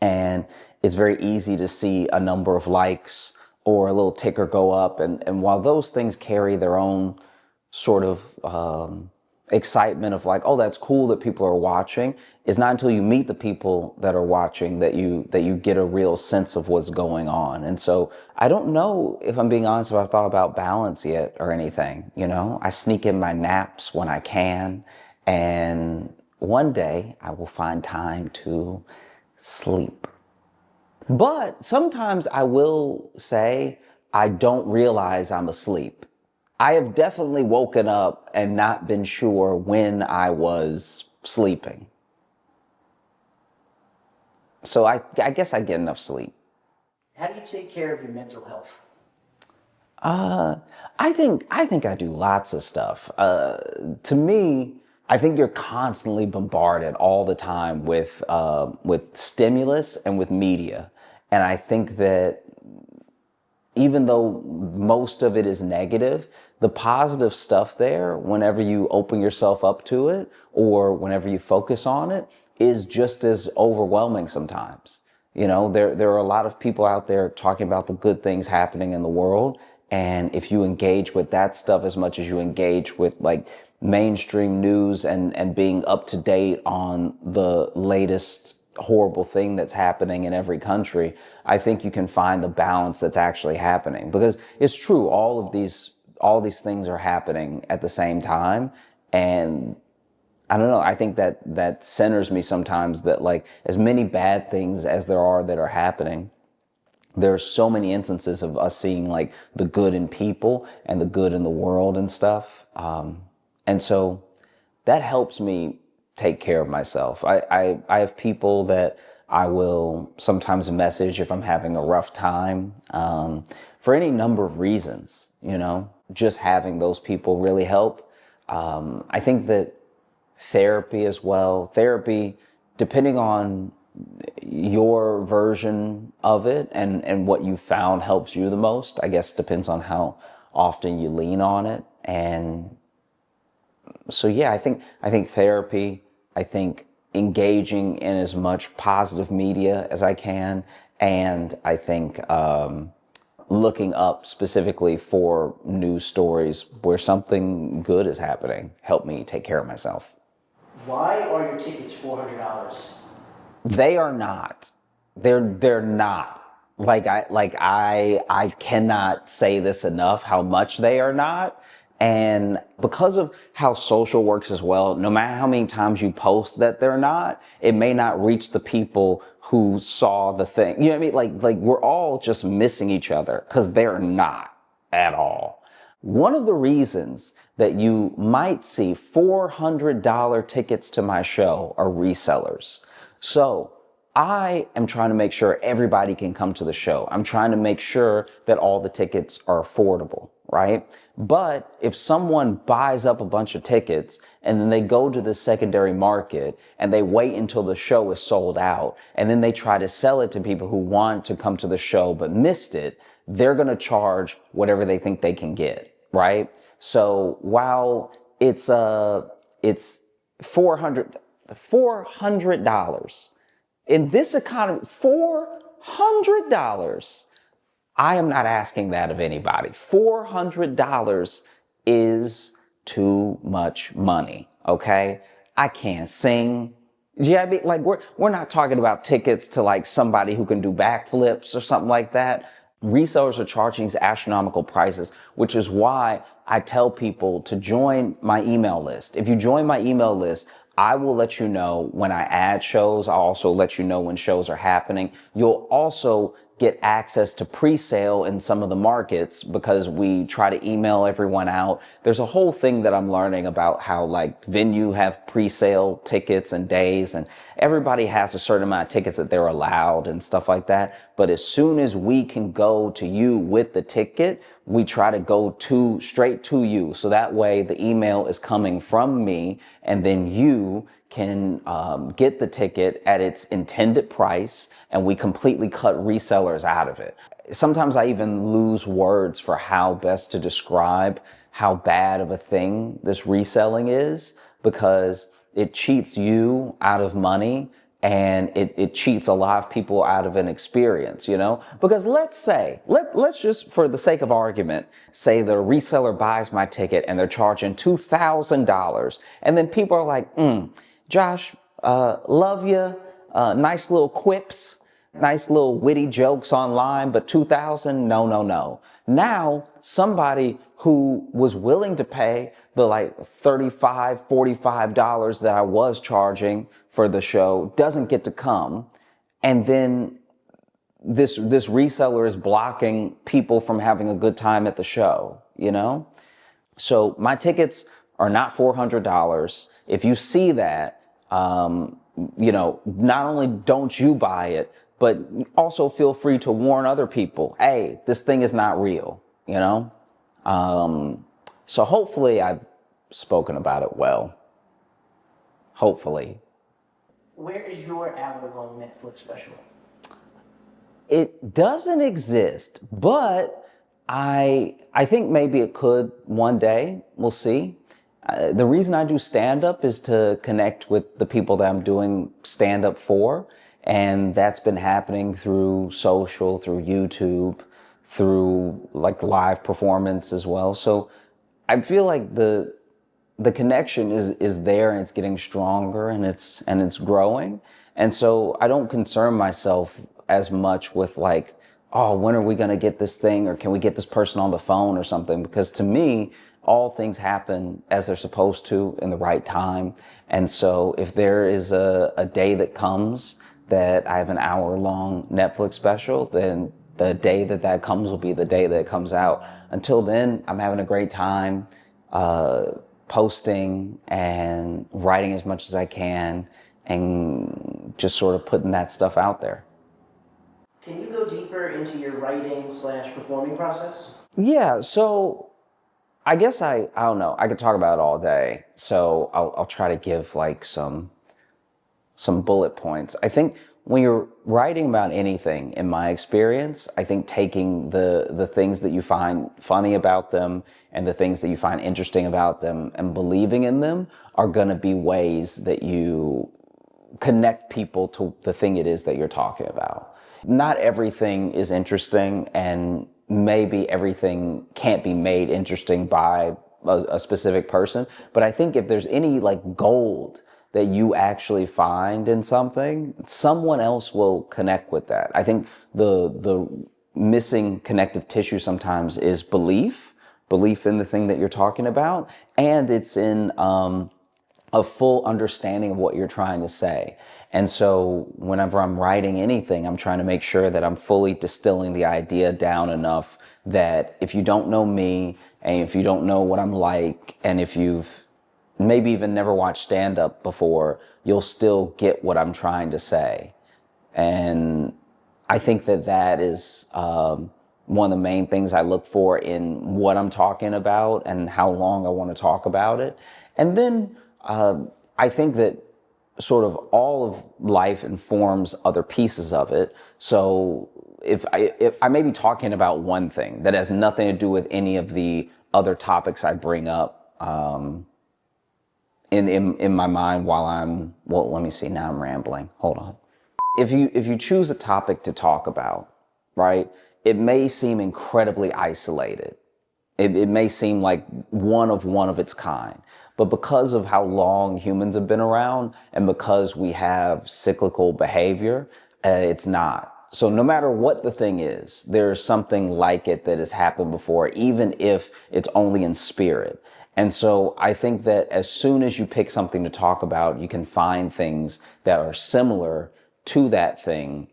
and it's very easy to see a number of likes or a little ticker go up. And while those things carry their own sort of excitement of like, oh, that's cool that people are watching, it's not until you meet the people that are watching that you get a real sense of what's going on. And so I don't know, if I'm being honest, if I've thought about balance yet or anything. You know, I sneak in my naps when I can, and one day I will find time to sleep. But sometimes I will say I don't realize I'm asleep. I have definitely woken up and not been sure when I was sleeping. So I guess I get enough sleep. How do you take care of your mental health? I think I do lots of stuff. To me, I think you're constantly bombarded all the time with stimulus and with media. And I think that even though most of it is negative, the positive stuff there, whenever you open yourself up to it or whenever you focus on it, is just as overwhelming sometimes. You know, there are a lot of people out there talking about the good things happening in the world. And if you engage with that stuff as much as you engage with like mainstream news and being up to date on the latest horrible thing that's happening in every country, I think you can find the balance that's actually happening. Because it's true, all these things are happening at the same time. And I don't know, I think that centers me sometimes, that like as many bad things as there are that are happening, there's so many instances of us seeing like the good in people and the good in the world and stuff. And so that helps me take care of myself. I have people that I will sometimes message if I'm having a rough time, for any number of reasons, you know, just having those people really help. I think that therapy as well, depending on your version of it and what you found helps you the most, I guess depends on how often you lean on it. And so, yeah, I think therapy, I think engaging in as much positive media as I can. And I think, looking up specifically for news stories where something good is happening help me take care of myself. Why are your tickets $400? They are not. They're not. I cannot say this enough how much they are not. And because of how social works as well, no matter how many times you post that they're not, it may not reach the people who saw the thing. You know what I mean? Like we're all just missing each other because they're not at all. One of the reasons that you might see $400 tickets to my show are resellers. So I am trying to make sure everybody can come to the show. I'm trying to make sure that all the tickets are affordable, right? But if someone buys up a bunch of tickets and then they go to the secondary market and they wait until the show is sold out and then they try to sell it to people who want to come to the show but missed it, they're going to charge whatever they think they can get, right? So while it's $400 in this economy, $400. I am not asking that of anybody. $400 is too much money, okay? I can't sing. Yeah, I mean, like we're not talking about tickets to like somebody who can do backflips or something like that. Resellers are charging these astronomical prices, which is why I tell people to join my email list. If you join my email list, I will let you know when I add shows. I'll also let you know when shows are happening. You'll also get access to pre-sale in some of the markets because we try to email everyone out. There's a whole thing that I'm learning about how like venue have pre-sale tickets and days, and everybody has a certain amount of tickets that they're allowed and stuff like that. But as soon as we can go to you with the ticket, we try to go straight to you. So that way the email is coming from me and then you can get the ticket at its intended price, and we completely cut resellers out of it. Sometimes I even lose words for how best to describe how bad of a thing this reselling is, because it cheats you out of money and it cheats a lot of people out of an experience, you know? Because let's just, for the sake of argument, say the reseller buys my ticket and they're charging $2,000. And then people are like, Josh, love you, nice little quips, nice little witty jokes online, but $2,000, no. Now, somebody who was willing to pay the like $35, $45 that I was charging for the show doesn't get to come. And then this reseller is blocking people from having a good time at the show, you know? So my tickets are not $400. If you see that, you know, not only don't you buy it, but also feel free to warn other people, hey, this thing is not real, you know? So hopefully I've spoken about it well. Hopefully. Where is your hour-long Netflix special? It doesn't exist, but I think maybe it could one day. We'll see. The reason I do stand-up is to connect with the people that I'm doing stand-up for. And that's been happening through social, through YouTube, through like live performance as well. So I feel like the connection is there, and it's getting stronger, and it's growing. And so I don't concern myself as much with like, oh, when are we going to get this thing, or can we get this person on the phone or something? Because to me, all things happen as they're supposed to in the right time. And so if there is a day that comes that I have an hour-long Netflix special, then the day that that comes will be the day that it comes out. Until then, I'm having a great time posting and writing as much as I can, and just sort of putting that stuff out there. Can you go deeper into your writing / performing process? Yeah, so I guess I don't know. I could talk about it all day. So I'll try to give like some bullet points. I think when you're writing about anything, in my experience, I think taking the things that you find funny about them and the things that you find interesting about them and believing in them are going to be ways that you connect people to the thing it is that you're talking about. Not everything is interesting, and maybe everything can't be made interesting by a specific person. But I think if there's any like gold that you actually find in something, someone else will connect with that. I think the missing connective tissue sometimes is belief in the thing that you're talking about, and it's in a full understanding of what you're trying to say. And so whenever I'm writing anything, I'm trying to make sure that I'm fully distilling the idea down enough that if you don't know me, and if you don't know what I'm like, and if you've maybe even never watched stand-up before, you'll still get what I'm trying to say. And I think that is one of the main things I look for in what I'm talking about and how long I want to talk about it. And then I think that sort of all of life informs other pieces of it. So if I may be talking about one thing that has nothing to do with any of the other topics I bring up in my mind while well, let me see, now I'm rambling. Hold on. If you choose a topic to talk about, right, it may seem incredibly isolated. It may seem like one of its kind. But because of how long humans have been around, and because we have cyclical behavior, it's not. So no matter what the thing is, there's something like it that has happened before, even if it's only in spirit. And so I think that as soon as you pick something to talk about, you can find things that are similar to that thing,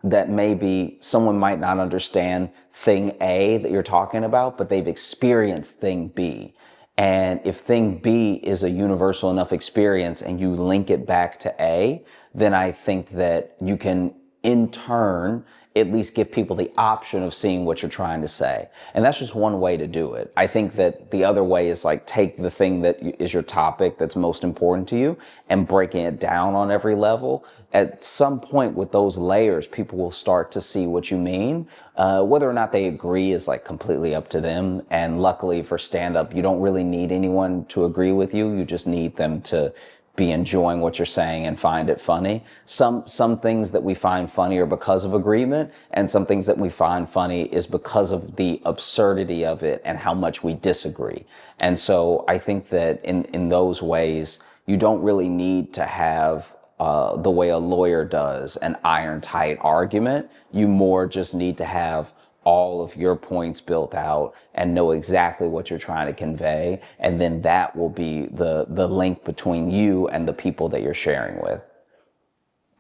that maybe someone might not understand thing A that you're talking about, but they've experienced thing B. And if thing B is a universal enough experience and you link it back to A, then I think that you can in turn at least give people the option of seeing what you're trying to say. And that's just one way to do it. I think that the other way is like take the thing that is your topic that's most important to you and breaking it down on every level. At some point with those layers, people will start to see what you mean. Whether or not they agree is like completely up to them. And luckily for stand-up, you don't really need anyone to agree with you. You just need them to be enjoying what you're saying and find it funny. Some things that we find funny are because of agreement, and some things that we find funny is because of the absurdity of it and how much we disagree. And so I think that in those ways, you don't really need to have the way a lawyer does an iron tight argument. You more just need to have all of your points built out and know exactly what you're trying to convey. And then that will be the link between you and the people that you're sharing with.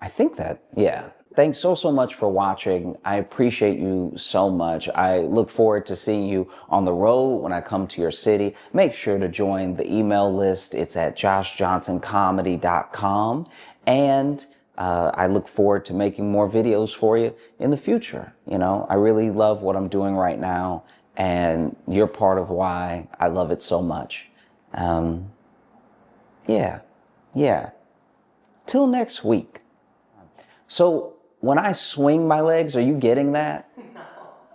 I think that, yeah. Thanks so much for watching. I appreciate you so much. I look forward to seeing you on the road when I come to your city. Make sure to join the email list. It's at joshjohnsoncomedy.com. And I look forward to making more videos for you in the future. You know, I really love what I'm doing right now, and you're part of why I love it so much. Yeah. Till next week. So when I swing my legs, are you getting that? No.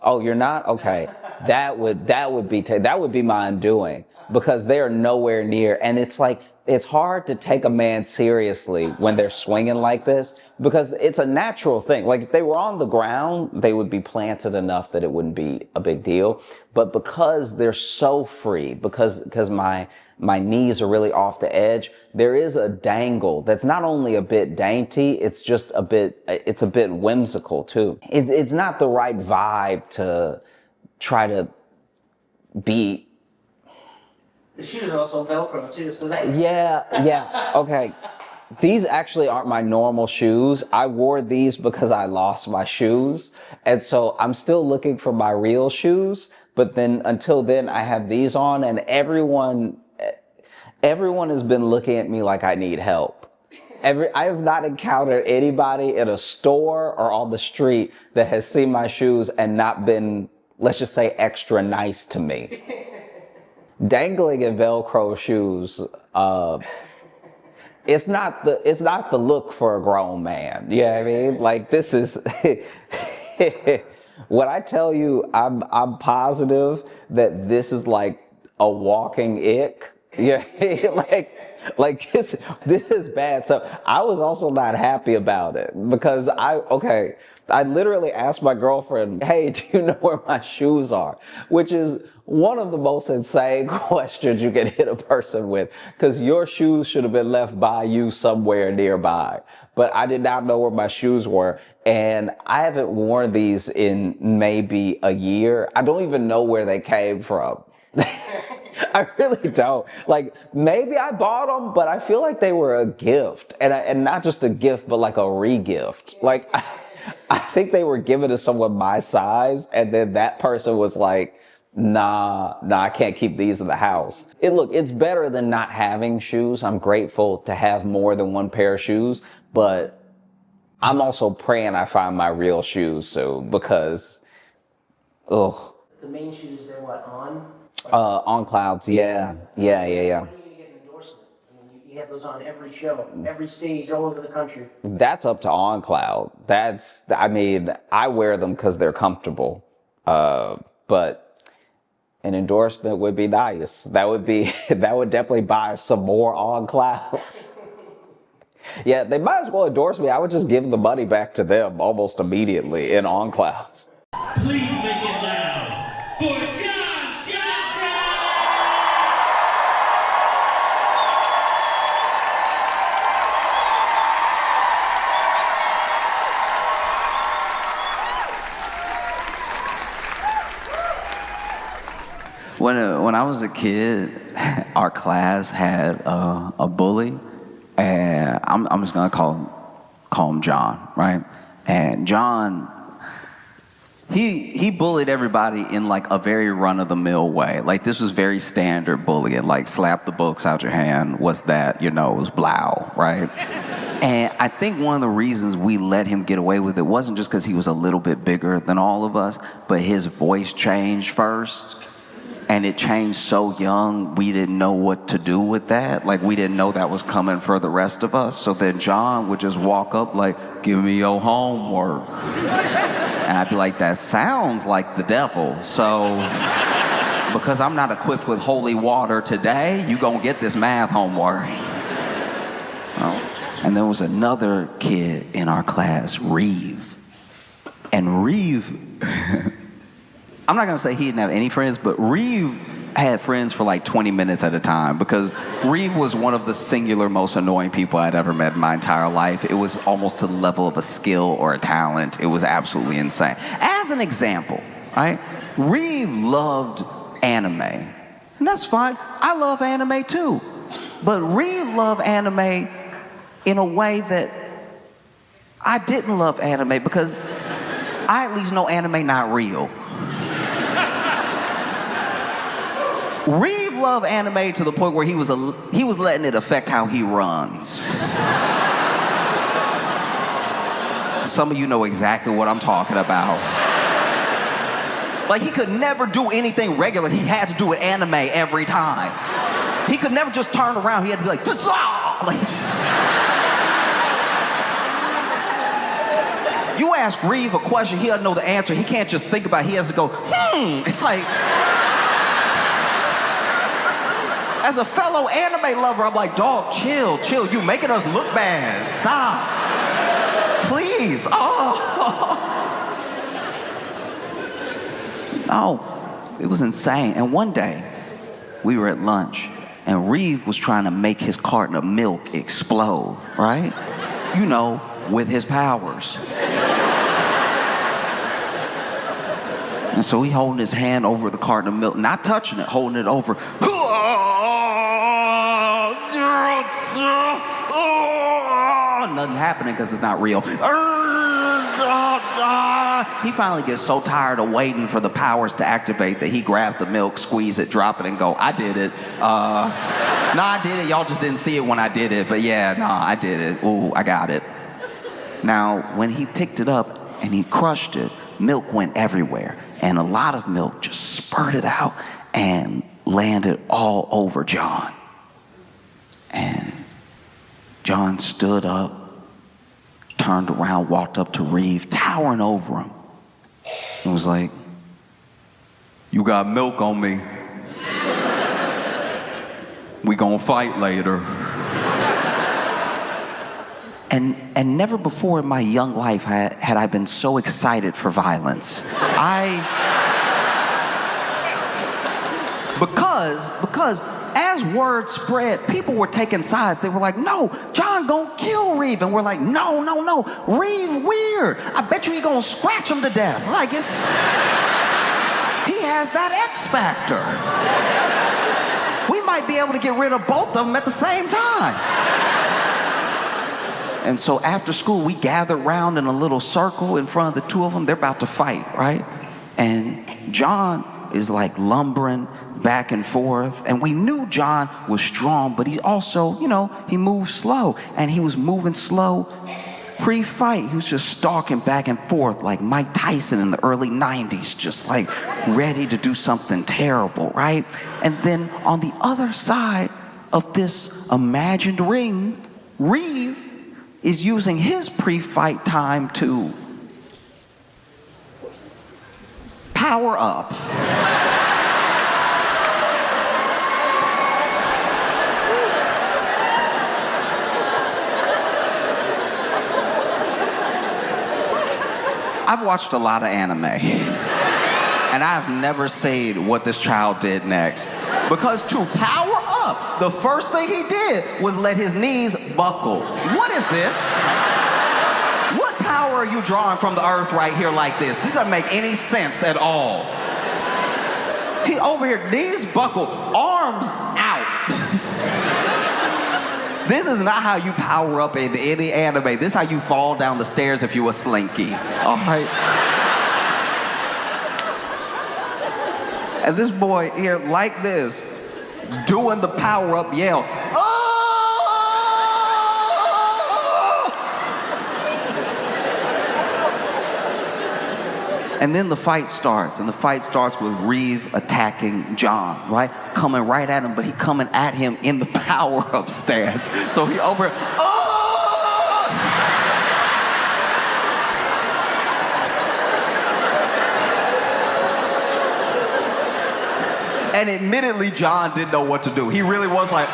Oh, you're not? Okay. that would be my undoing, because they are nowhere near. And it's like, it's hard to take a man seriously when they're swinging like this, because it's a natural thing. Like if they were on the ground, they would be planted enough that it wouldn't be a big deal. But because they're so free, because my knees are really off the edge, there is a dangle that's not only a bit dainty, it's a bit whimsical too. It's not the right vibe to try to be. The shoes are also Velcro too, so that... Yeah, okay. These actually aren't my normal shoes. I wore these because I lost my shoes. And so I'm still looking for my real shoes. But then until then, I have these on, and everyone has been looking at me like I need help. I have not encountered anybody in a store or on the street that has seen my shoes and not been, let's just say, extra nice to me. Dangling in Velcro shoes, it's not the look for a grown man. You know what I mean? Like, this is, when I tell you, I'm positive that this is like a walking ick. Yeah, like this is bad. So I was also not happy about it, because I literally asked my girlfriend, hey, do you know where my shoes are? Which is one of the most insane questions you can hit a person with, because your shoes should have been left by you somewhere nearby. But I did not know where my shoes were, and I haven't worn these in maybe a year. I don't even know where they came from. I really don't. Like, maybe I bought them, but I feel like they were a gift, and not just a gift, but like a re-gift. Like, I think they were given to someone my size, and then that person was like, nah, I can't keep these in the house. It's better than not having shoes. I'm grateful to have more than one pair of shoes, but I'm also praying I find my real shoes soon, because, ugh. The main shoes, they're what, on? On clouds, yeah. When are you going to get an endorsement? I mean, you have those on every show, every stage, all over the country. That's up to On Cloud. I wear them because they're comfortable. But an endorsement would be nice. That would definitely buy some more On Clouds. Yeah, they might as well endorse me. I would just give the money back to them almost immediately in On Clouds. Please make it loud for Josh Johnson! When I was a kid, our class had a bully, and I'm just gonna call him John, right? And John, he bullied everybody in like a very run-of-the-mill way. Like, this was very standard bullying. Like, slap the books out your hand. What's that? Your nose, blow, right? And I think one of the reasons we let him get away with it wasn't just because he was a little bit bigger than all of us, but his voice changed first. And it changed so young, we didn't know what to do with that. Like, we didn't know that was coming for the rest of us. So then John would just walk up like, give me your homework. And I'd be like, that sounds like the devil. So, because I'm not equipped with holy water today, you gonna get this math homework. And there was another kid in our class, Reeve. And Reeve, I'm not gonna say he didn't have any friends, but Reeve had friends for like 20 minutes at a time, because Reeve was one of the singular most annoying people I'd ever met in my entire life. It was almost to the level of a skill or a talent. It was absolutely insane. As an example, right? Reeve loved anime. And that's fine. I love anime too. But Reeve loved anime in a way that I didn't love anime, because I at least know anime not real. Reeve loved anime to the point where he was letting it affect how he runs. Some of you know exactly what I'm talking about. Like, he could never do anything regular. He had to do it anime every time. He could never just turn around. He had to be like, You ask Reeve a question, he doesn't know the answer. He can't just think about it. He has to go, It's like, as a fellow anime lover, I'm like, dog, chill. You making us look bad. Stop. Please. Oh. No, it was insane. And one day, we were at lunch, and Reeve was trying to make his carton of milk explode, right? You know, with his powers. And so he holding his hand over the carton of milk, not touching it, holding it over. Nothing happening because it's not real. He finally gets so tired of waiting for the powers to activate that he grabbed the milk, squeeze it, drop it, and go, I did it. I did it. Y'all just didn't see it when I did it. But yeah, I did it. Ooh, I got it. Now, when he picked it up and he crushed it, milk went everywhere. And a lot of milk just spurted out and landed all over John. And John stood up, turned around, walked up to Reeve, towering over him, and was like, you got milk on me. We gonna fight later. And never before in my young life had I been so excited for violence. Because as word spread, people were taking sides. They were like, no, John gonna kill Reeve. And we're like, no, Reeve weird. I bet you he gonna scratch him to death. Like, he has that X factor. We might be able to get rid of both of them at the same time. And so after school, we gathered around in a little circle in front of the two of them. They're about to fight, right? And John is like lumbering back and forth. And we knew John was strong, but he also, he moved slow. And he was moving slow pre-fight. He was just stalking back and forth like Mike Tyson in the early 90s, just like ready to do something terrible, right? And then on the other side of this imagined ring, Reeve is using his pre-fight time to power up. I've watched a lot of anime, and I've never seen what this child did next. Because to power up, the first thing he did was let his knees buckle. What is this? What power are you drawing from the earth right here like this? This doesn't make any sense at all. He over here, knees buckle, arms out. This is not how you power up in any anime. This is how you fall down the stairs if you a slinky. All right? And this boy here, like this, doing the power up yell. Oh! And then the fight starts, and the fight starts with Reeve attacking John, right? Coming right at him, but he coming at him in the power-up stance. So he over, oh! And admittedly, John didn't know what to do. He really was like,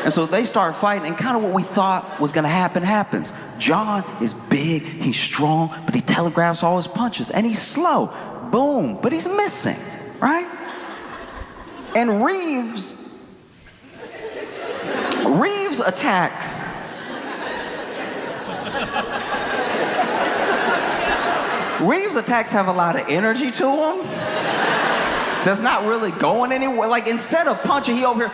And so they start fighting, and kind of what we thought was gonna happen happens. John is big, he's strong, but he telegraphs all his punches, and he's slow. Boom, but he's missing, right? And Reeves attacks. Reeves' attacks have a lot of energy to them. That's not really going anywhere. Like, instead of punching, he over here,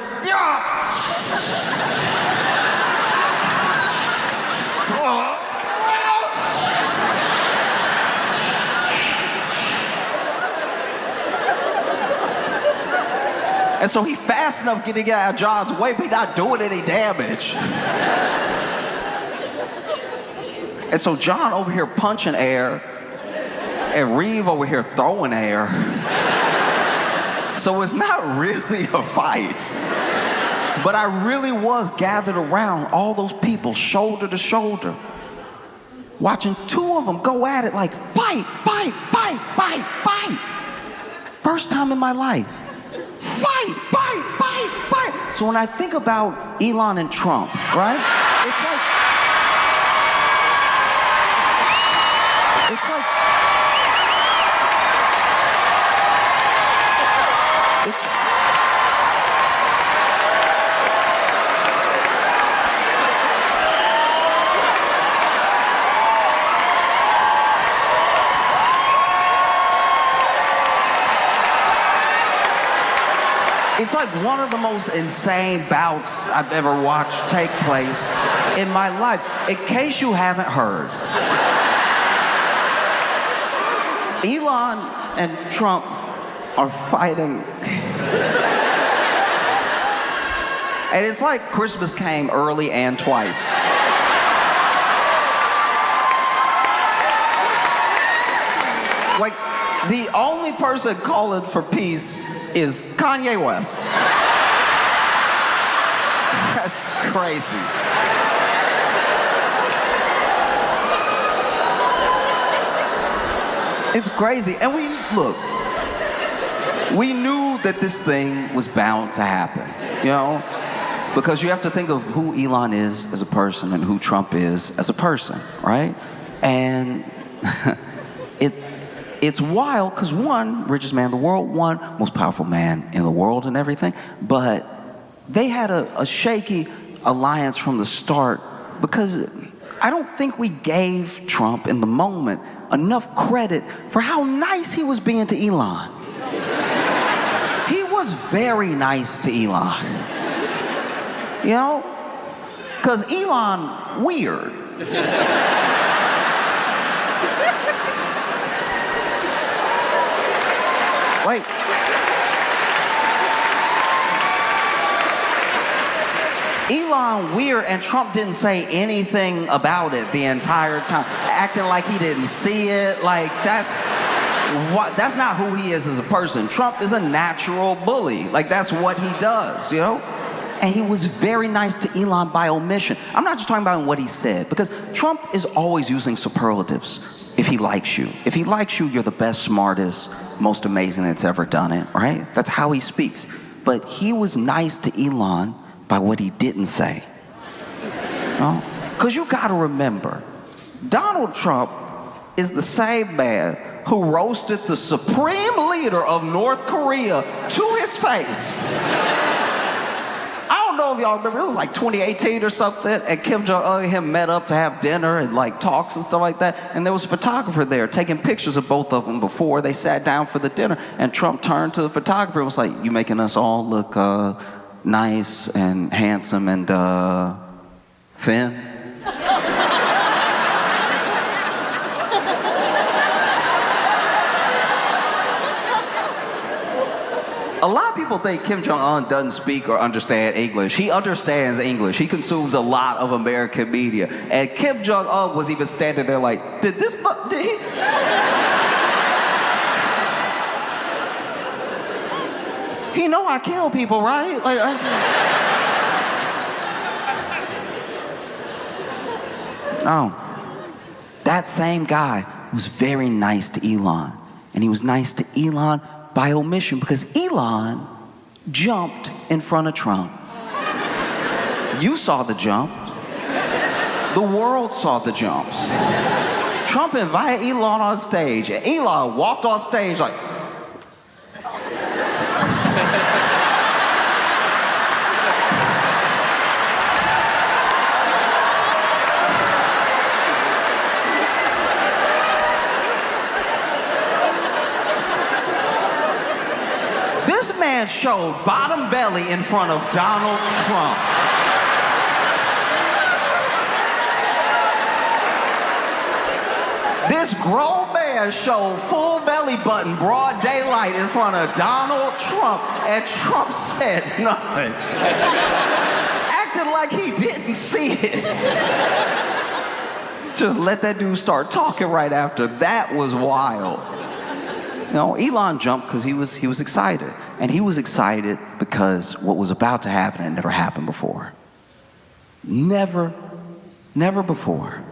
and so he's fast enough getting out of John's way, but he's not doing any damage. And so John over here punching air, and Reeve over here throwing air. So it's not really a fight. But I really was gathered around all those people, shoulder to shoulder, watching two of them go at it like fight, fight, fight, fight, fight. First time in my life. Fight, fight, fight, fight. So when I think about Elon and Trump, right? It's like it's like one of the most insane bouts I've ever watched take place in my life. In case you haven't heard, Elon and Trump are fighting. And it's like Christmas came early and twice. Like, the only person calling for peace is Kanye West. That's crazy. It's crazy. And we knew that this thing was bound to happen, you know? Because you have to think of who Elon is as a person and who Trump is as a person, right? And it's wild because one, richest man in the world, one, most powerful man in the world and everything, but they had a shaky alliance from the start because I don't think we gave Trump in the moment enough credit for how nice he was being to Elon. He was very nice to Elon. You know? Because Elon, weird. Wait. Elon weird, and Trump didn't say anything about it the entire time, acting like he didn't see it. Like, that's not who he is as a person. Trump is a natural bully. Like, that's what he does, you know? And he was very nice to Elon by omission. I'm not just talking about what he said, because Trump is always using superlatives if he likes you. If he likes you, you're the best, smartest, most amazing that's ever done it, right? That's how he speaks. But he was nice to Elon by what he didn't say. Because you gotta remember, Donald Trump is the same man who roasted the supreme leader of North Korea to his face. I don't know if y'all remember, it was like 2018 or something, and Kim Jong-un and him met up to have dinner and like talks and stuff like that, and there was a photographer there taking pictures of both of them before they sat down for the dinner, and Trump turned to the photographer and was like, "You making us all look nice and handsome and thin?" A lot of people think Kim Jong-un doesn't speak or understand English. He understands English. He consumes a lot of American media. And Kim Jong-un was even standing there like, did he? He know I kill people, right? Like, that same guy was very nice to Elon. And he was nice to Elon by omission because Elon jumped in front of Trump. You saw the jump. The world saw the jumps. Trump invited Elon on stage, and Elon walked on stage like, showed bottom belly in front of Donald Trump. This grown man showed full belly button, broad daylight in front of Donald Trump, and Trump said nothing. Acting like he didn't see it. Just let that dude start talking right after. That was wild. Elon jumped because he was excited. And he was excited because what was about to happen had never happened before. Never before,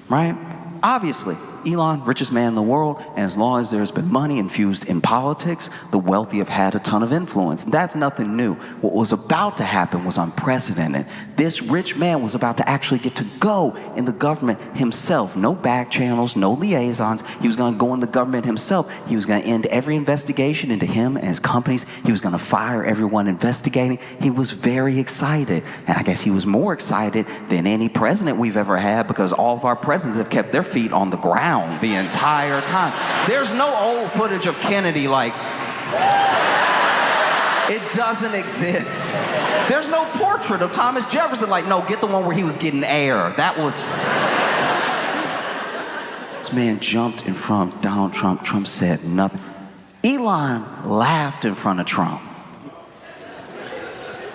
right? Obviously, Elon, richest man in the world, and as long as there's been money infused in politics, the wealthy have had a ton of influence. That's nothing new. What was about to happen was unprecedented. This rich man was about to actually get to go in the government himself. No back channels, no liaisons. He was going to go in the government himself. He was going to end every investigation into him and his companies. He was going to fire everyone investigating. He was very excited. And I guess he was more excited than any president we've ever had, because all of our presidents have kept their feet on the ground the entire time. There's no old footage of Kennedy, like, it doesn't exist. There's no portrait of Thomas Jefferson, like, no, get the one where he was getting air. That was... This man jumped in front of Donald Trump. Trump said nothing. Elon laughed in front of Trump.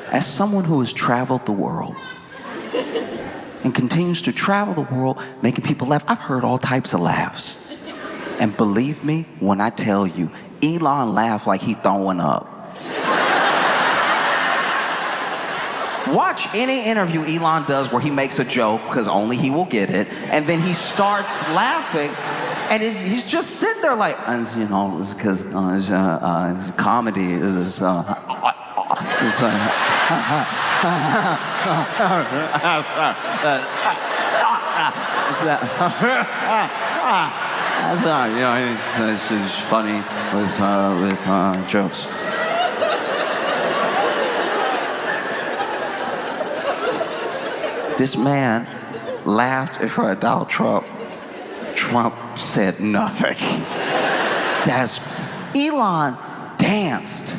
As someone who has traveled the world and continues to travel the world, making people laugh, I've heard all types of laughs. And believe me when I tell you, Elon laughed like he throwing up. Watch any interview Elon does where he makes a joke, because only he will get it, and then he starts laughing, and he's just sitting there like, it's because it's comedy. It's funny with jokes. This man laughed in front of Donald Trump. Trump said nothing. Elon danced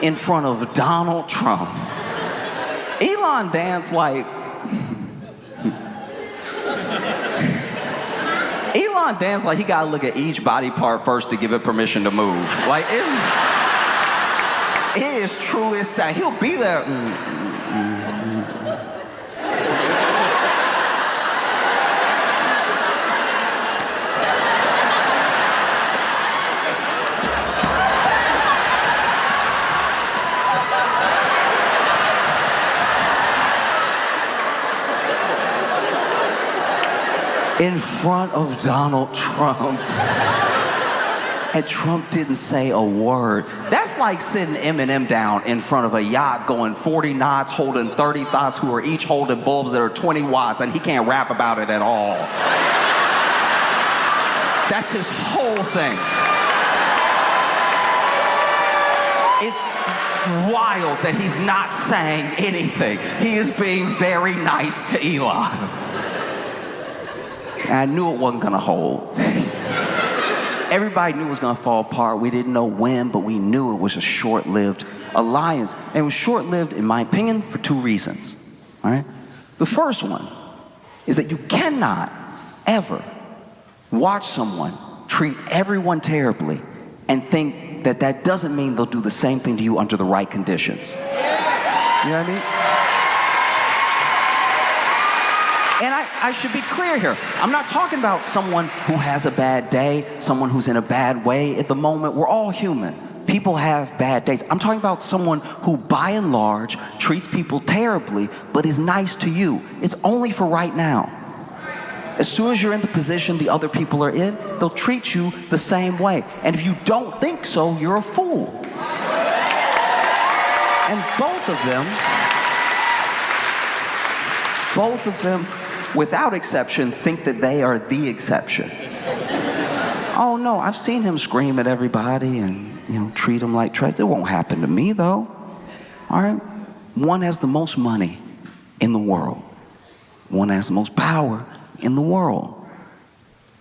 in front of Donald Trump. Elon danced like... Elon danced like he gotta look at each body part first to give it permission to move. Like, it is truly that he'll be there. In front of Donald Trump. And Trump didn't say a word. That's like sitting Eminem down in front of a yacht going 40 knots, holding 30 thoughts who are each holding bulbs that are 20 watts, and he can't rap about it at all. That's his whole thing. It's wild that he's not saying anything. He is being very nice to Elon. And I knew it wasn't gonna hold. Everybody knew it was gonna fall apart. We didn't know when, but we knew it was a short-lived alliance. And it was short-lived, in my opinion, for two reasons. All right? The first one is that you cannot ever watch someone treat everyone terribly and think that that doesn't mean they'll do the same thing to you under the right conditions. You know what I mean? And I should be clear here. I'm not talking about someone who has a bad day, someone who's in a bad way at the moment. We're all human. People have bad days. I'm talking about someone who, by and large, treats people terribly, but is nice to you. It's only for right now. As soon as you're in the position the other people are in, they'll treat you the same way. And if you don't think so, you're a fool. And both of them, without exception, think that they are the exception. Oh no, I've seen him scream at everybody and, treat them like trash. It won't happen to me though. All right? One has the most money in the world. One has the most power in the world.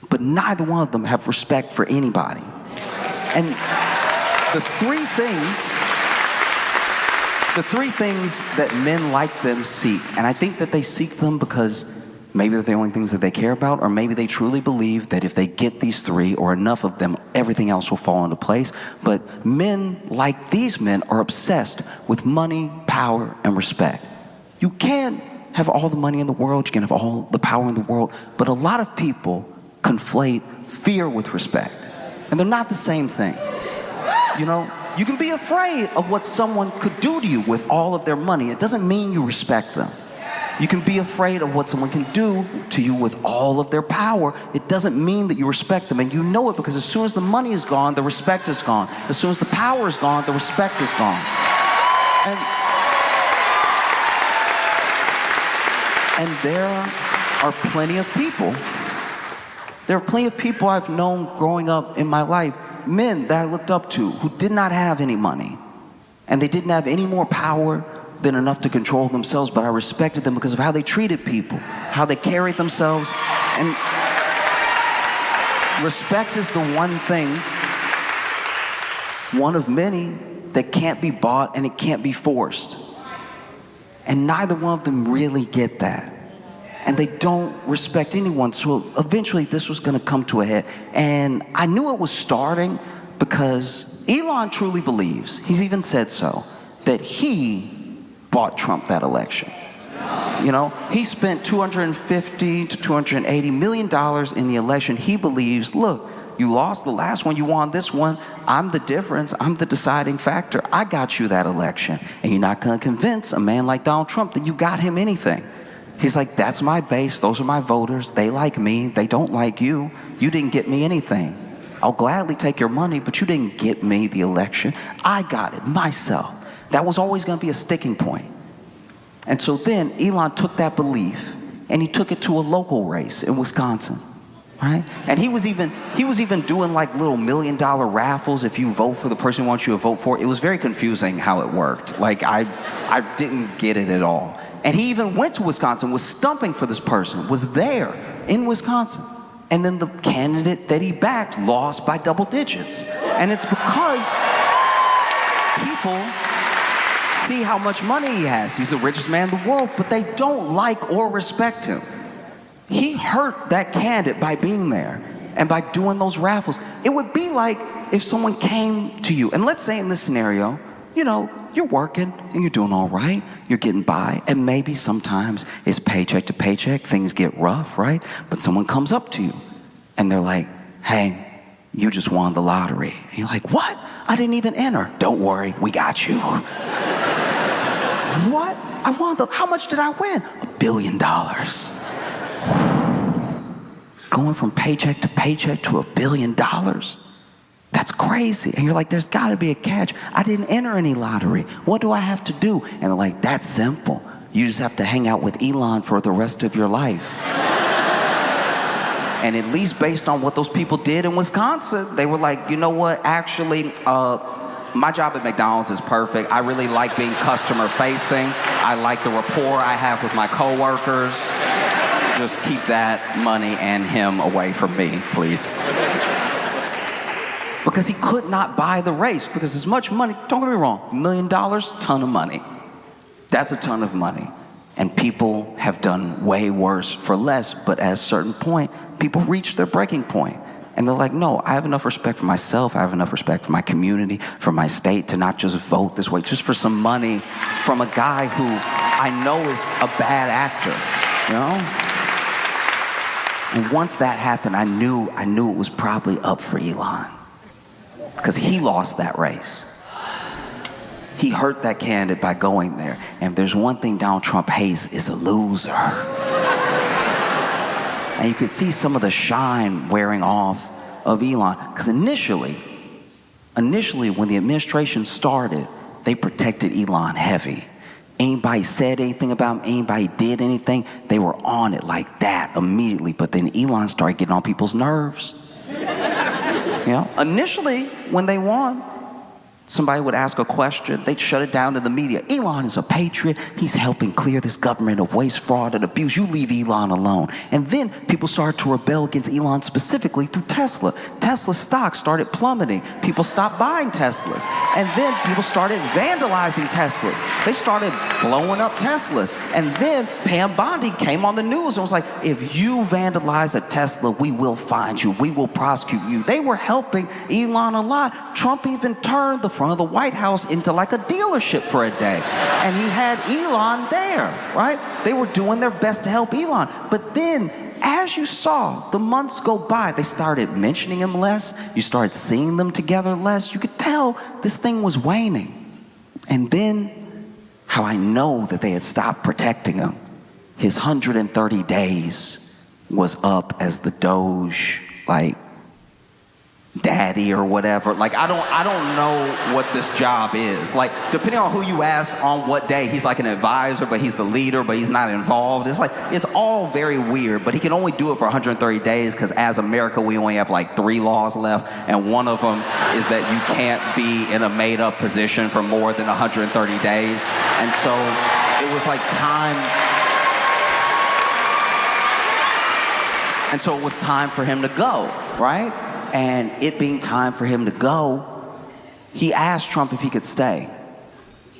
But neither one of them have respect for anybody. And the three things that men like them seek, and I think that they seek them because maybe they're the only things that they care about, or maybe they truly believe that if they get these three or enough of them, everything else will fall into place. But men like these men are obsessed with money, power, and respect. You can't have all the money in the world, you can have all the power in the world, but a lot of people conflate fear with respect. And they're not the same thing. You know, you can be afraid of what someone could do to you with all of their money. It doesn't mean you respect them. You can be afraid of what someone can do to you with all of their power. It doesn't mean that you respect them. And you know it because as soon as the money is gone, the respect is gone. As soon as the power is gone, the respect is gone. And there are plenty of people. There are plenty of people I've known growing up in my life, men that I looked up to who did not have any money. And they didn't have any more power than enough to control themselves, but I respected them because of how they treated people, how they carried themselves. And respect is the one thing, one of many, that can't be bought and it can't be forced. And neither one of them really get that. And they don't respect anyone. So eventually this was going to come to a head. And I knew it was starting because Elon truly believes, he's even said so, that he bought Trump that election. You know, he spent $250 to $280 million in the election. He believes, look, you lost the last one, you won this one. I'm the difference. I'm the deciding factor. I got you that election. And you're not going to convince a man like Donald Trump that you got him anything. He's like, that's my base. Those are my voters. They like me. They don't like you. You didn't get me anything. I'll gladly take your money, but you didn't get me the election. I got it myself. That was always going to be a sticking point. And so then Elon took that belief and he took it to a local race in Wisconsin, right? And he was even doing like little $1 million raffles if you vote for the person who wants you to vote for. It was very confusing how it worked. Like I didn't get it at all. And he even went to Wisconsin, was stumping for this person, was there in Wisconsin. And then the candidate that he backed lost by double digits. And it's because people see how much money he has. He's the richest man in the world, but they don't like or respect him. He hurt that candidate by being there and by doing those raffles. It would be like if someone came to you, and let's say in this scenario, you know, you're working and you're doing all right, you're getting by, and maybe sometimes it's paycheck to paycheck, things get rough, right? But someone comes up to you and they're like, hey, you just won the lottery. And you're like, what? I didn't even enter. Don't worry, we got you. What? I won how much did I win? $1 billion. Going from paycheck to paycheck to $1 billion. That's crazy. And you're like, there's got to be a catch. I didn't enter any lottery. What do I have to do? And they're like, that's simple. You just have to hang out with Elon for the rest of your life. And at least based on what those people did in Wisconsin, they were like, you know what? Actually, my job at McDonald's is perfect. I really like being customer facing. I like the rapport I have with my coworkers. Just keep that money and him away from me, please. Because he could not buy the race, because as much money, don't get me wrong, $1 million, ton of money. That's a ton of money. And people have done way worse for less, but at a certain point, people reach their breaking point. And they're like, no, I have enough respect for myself, I have enough respect for my community, for my state, to not just vote this way, just for some money from a guy who I know is a bad actor, you know? And once that happened, I knew it was probably up for Elon. Because he lost that race. He hurt that candidate by going there. And if there's one thing Donald Trump hates, is a loser. And you could see some of the shine wearing off of Elon. Because initially, when the administration started, they protected Elon heavy. Anybody said anything about him, anybody did anything, they were on it like that immediately. But then Elon started getting on people's nerves. You know, initially, when they won, somebody would ask a question, they'd shut it down to the media. Elon is a patriot. He's helping clear this government of waste, fraud, and abuse. You leave Elon alone. And then people started to rebel against Elon specifically through Tesla. Tesla's stock started plummeting. People stopped buying Teslas. And then people started vandalizing Teslas. They started blowing up Teslas. And then Pam Bondi came on the news and was like, if you vandalize a Tesla, we will find you. We will prosecute you. They were helping Elon a lot. Trump even turned the front of the White House into like a dealership for a day. And he had Elon there, right? They were doing their best to help Elon. But then as you saw the months go by, they started mentioning him less. You started seeing them together less. You could tell this thing was waning. And then, how I know that they had stopped protecting him, his 130 days was up as the Doge, like, daddy or whatever. Like, I don't know what this job is. Like, depending on who you ask on what day, he's like an advisor, but he's the leader, but he's not involved. It's like, it's all very weird, but he can only do it for 130 days because as America, we only have like 3 laws left, and one of them is that you can't be in a made-up position for more than 130 days. And so it was like time. And so it was time for him to go, right? And it being time for him to go, he asked Trump if he could stay.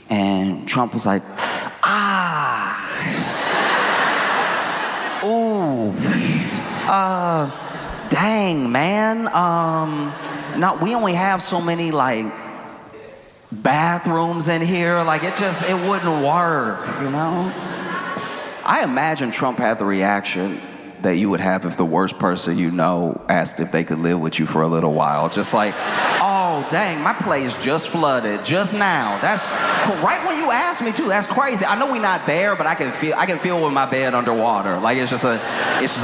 And Trump was like, dang, man. No, we only have so many, like, bathrooms in here. Like, it wouldn't work, you know? I imagine Trump had the reaction that you would have if the worst person you know asked if they could live with you for a little while. Just like, oh, dang, my place just flooded just now. That's right when you asked me too. That's crazy. I know we're not there, but I can feel with my bed underwater. Like, it's just a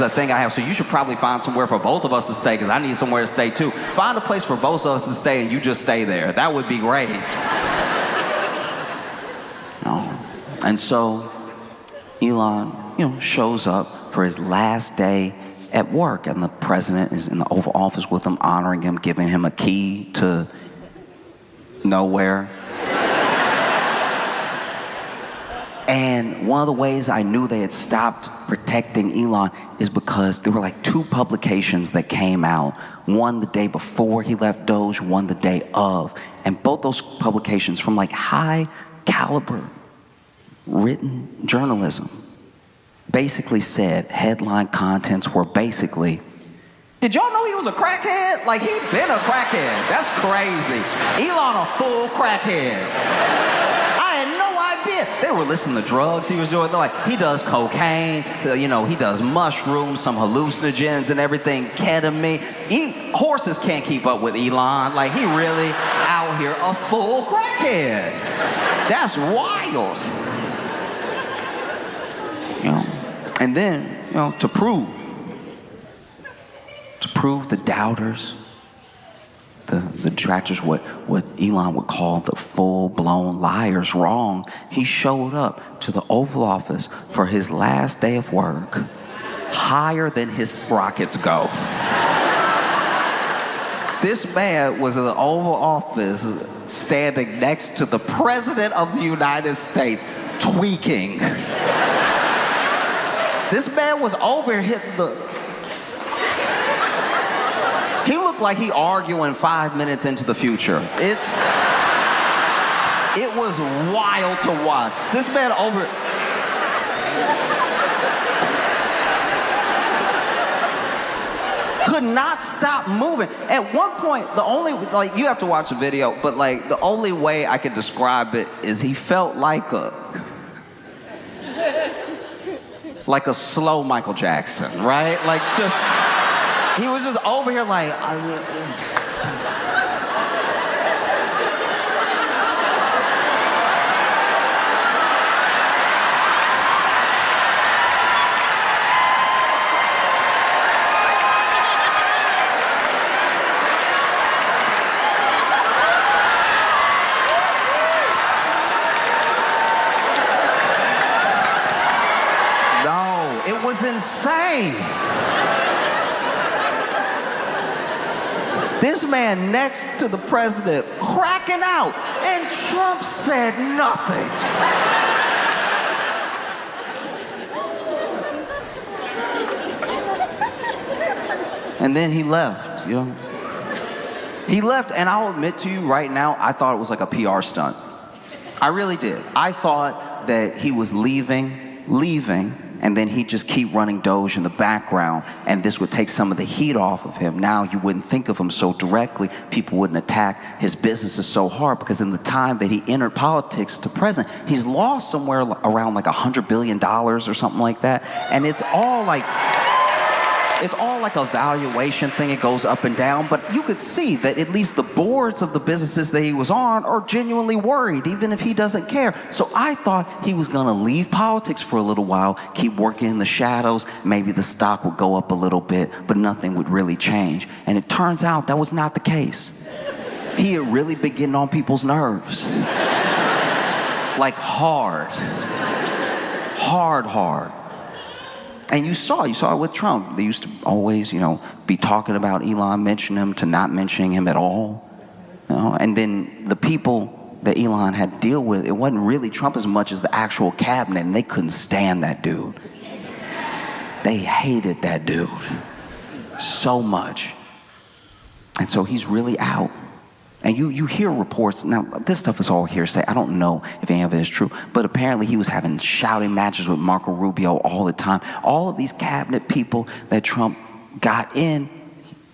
thing I have. So you should probably find somewhere for both of us to stay, because I need somewhere to stay too. Find a place for both of us to stay and you just stay there. That would be great. And so Elon, shows up for his last day at work, and the president is in the Oval Office with him, honoring him, giving him a key to nowhere. And one of the ways I knew they had stopped protecting Elon is because there were like 2 publications that came out, one the day before he left Doge, one the day of, and both those publications from like high caliber written journalism basically said, headline contents were basically, did y'all know he was a crackhead? Like, he'd been a crackhead. That's crazy. Elon a full crackhead. I had no idea. They were listing the drugs he was doing. They're like, he does cocaine, he does mushrooms, some hallucinogens and everything, ketamine. Horses can't keep up with Elon. Like, he really out here a full crackhead. That's wild. And then, to prove the doubters, the detractors, what Elon would call the full-blown liars wrong, he showed up to the Oval Office for his last day of work, higher than his rockets go. This man was in the Oval Office standing next to the President of the United States, tweaking. This man was over hitting he looked like he arguing 5 minutes into the future. It was wild to watch. This man over... could not stop moving. At one point, you have to watch the video, but the only way I could describe it is he felt like a slow Michael Jackson, right? He was just over here like... It was insane. This man next to the president cracking out, and Trump said nothing. And then he left, He left, and I'll admit to you right now, I thought it was like a PR stunt. I really did. I thought that he was leaving, and then he'd just keep running Doge in the background, and this would take some of the heat off of him. Now you wouldn't think of him so directly. People wouldn't attack his businesses so hard, because in the time that he entered politics to president, he's lost somewhere around like $100 billion or something like that. And it's all like... It's all like a valuation thing. It goes up and down. But you could see that at least the boards of the businesses that he was on are genuinely worried, even if he doesn't care. So I thought he was going to leave politics for a little while, keep working in the shadows. Maybe the stock would go up a little bit, but nothing would really change. And it turns out that was not the case. He had really been getting on people's nerves. Like hard. Hard. And you saw it with Trump. They used to always, be talking about Elon, mention him, to not mentioning him at all. And then the people that Elon had to deal with, it wasn't really Trump as much as the actual cabinet, and they couldn't stand that dude. They hated that dude so much. And so he's really out. And you hear reports, now this stuff is all hearsay, I don't know if any of it is true, but apparently he was having shouting matches with Marco Rubio all the time. All of these cabinet people that Trump got in,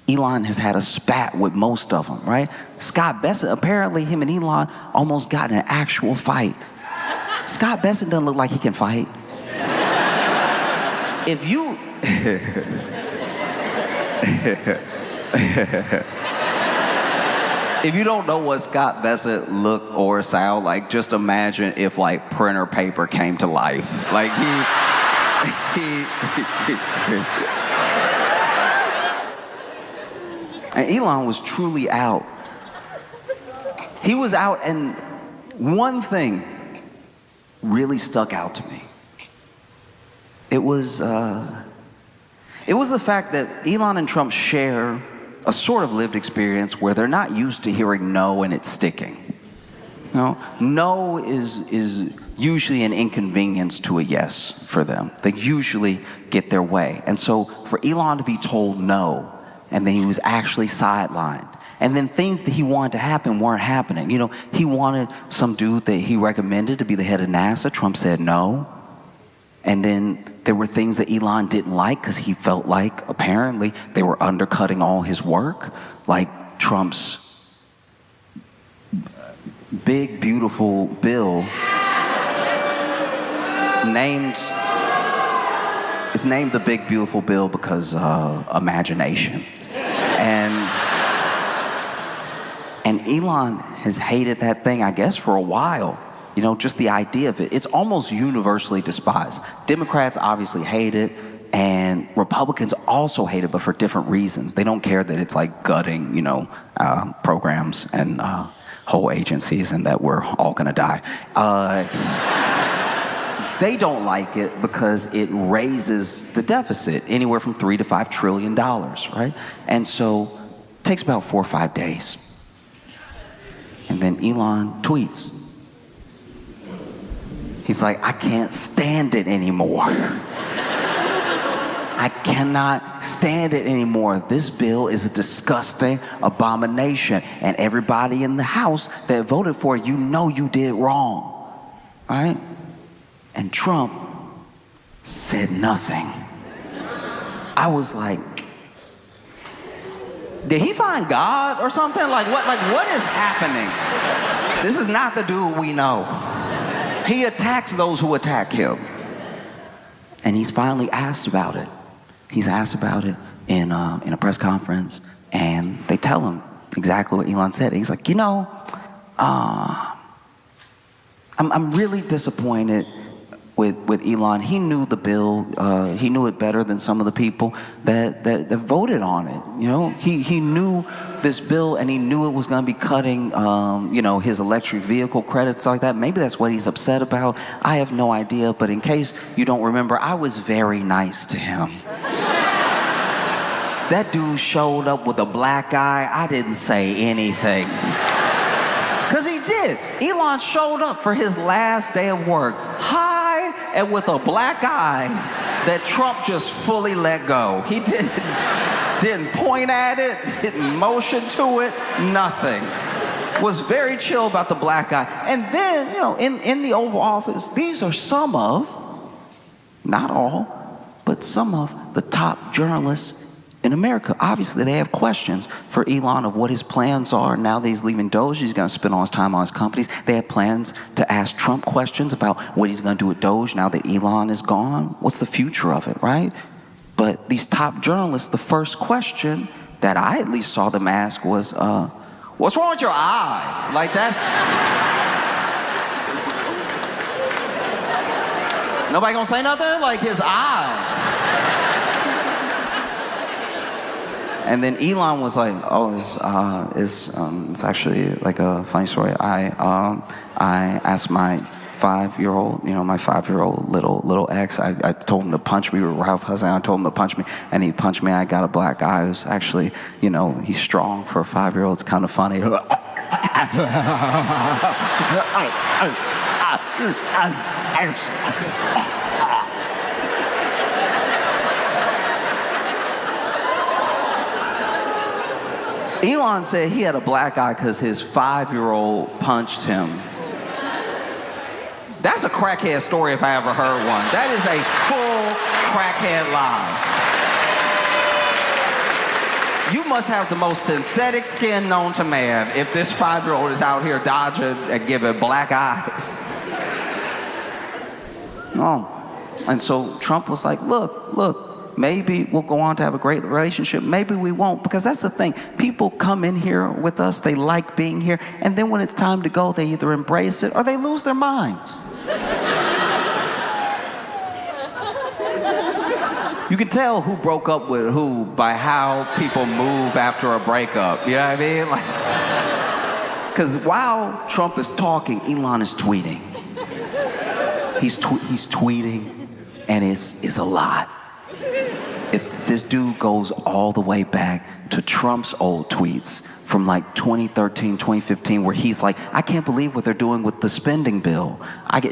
Elon has had a spat with most of them, right? Scott Bessent, apparently him and Elon almost got in an actual fight. Scott Bessent doesn't look like he can fight. If you... If you don't know what Scott Bessent look or sound like, just imagine if like printer paper came to life. Like and Elon was truly out. He was out, and one thing really stuck out to me. It was the fact that Elon and Trump share a sort of lived experience where they're not used to hearing no and it's sticking. No is usually an inconvenience to a yes for them. They usually get their way. And so for Elon to be told no, and then he was actually sidelined, and then things that he wanted to happen weren't happening. He wanted some dude that he recommended to be the head of NASA. Trump said no. And then there were things that Elon didn't like because he felt like apparently they were undercutting all his work, like Trump's big, beautiful bill it's named the Big, Beautiful Bill because imagination. And Elon has hated that thing, I guess, for a while. Just the idea of it. It's almost universally despised. Democrats obviously hate it, and Republicans also hate it, but for different reasons. They don't care that it's like gutting, programs and whole agencies and that we're all gonna die. They don't like it because it raises the deficit anywhere from $3 to $5 trillion, right? And so it takes about 4 or 5 days. And then Elon tweets. He's like, I can't stand it anymore. I cannot stand it anymore. This bill is a disgusting abomination. And everybody in the House that voted for it, you did wrong. Right? And Trump said nothing. I was like, did he find God or something? Like what is happening? This is not the dude we know. He attacks those who attack him. And he's finally asked about it. He's asked about it in a press conference, and they tell him exactly what Elon said. He's like, I'm really disappointed with Elon. He knew the bill. He knew it better than some of the people that voted on it. He knew this bill, and he knew it was going to be cutting, his electric vehicle credits like that. Maybe that's what he's upset about. I have no idea. But in case you don't remember, I was very nice to him. That dude showed up with a black eye. I didn't say anything. Because he did. Elon showed up for his last day of work, high and with a black eye that Trump just fully let go. He didn't point at it, didn't motion to it, nothing. Was very chill about the black eye. And then, in the Oval Office, these are some of, not all, but some of the top journalists in America. Obviously, they have questions for Elon of what his plans are. Now that he's leaving Doge, he's going to spend all his time on his companies. They have plans to ask Trump questions about what he's going to do with Doge now that Elon is gone. What's the future of it, right? But these top journalists, the first question that I at least saw them ask was, what's wrong with your eye? Like that's... Nobody gonna say nothing? Like his eye. And then Elon was like, oh, it's actually like a funny story. I asked my 5-year-old, my 5-year-old little ex, I told him to punch me with Ralph Hussein. I told him to punch me, and he punched me. I got a black eye. It was actually, he's strong for a 5-year-old. It's kind of funny. Elon said he had a black eye because his 5-year-old punched him. That's a crackhead story if I ever heard one. That is a full crackhead lie. You must have the most synthetic skin known to man if this 5-year-old is out here dodging and giving black eyes. No. And so Trump was like, look, maybe we'll go on to have a great relationship. Maybe we won't, because that's the thing. People come in here with us, they like being here, and then when it's time to go, they either embrace it or they lose their minds. You can tell who broke up with who by how people move after a breakup. You know what I mean? Because while Trump is talking, Elon is tweeting. He's tweeting, and it's a lot. This dude goes all the way back to Trump's old tweets from like 2013, 2015, where he's like, I can't believe what they're doing with the spending bill.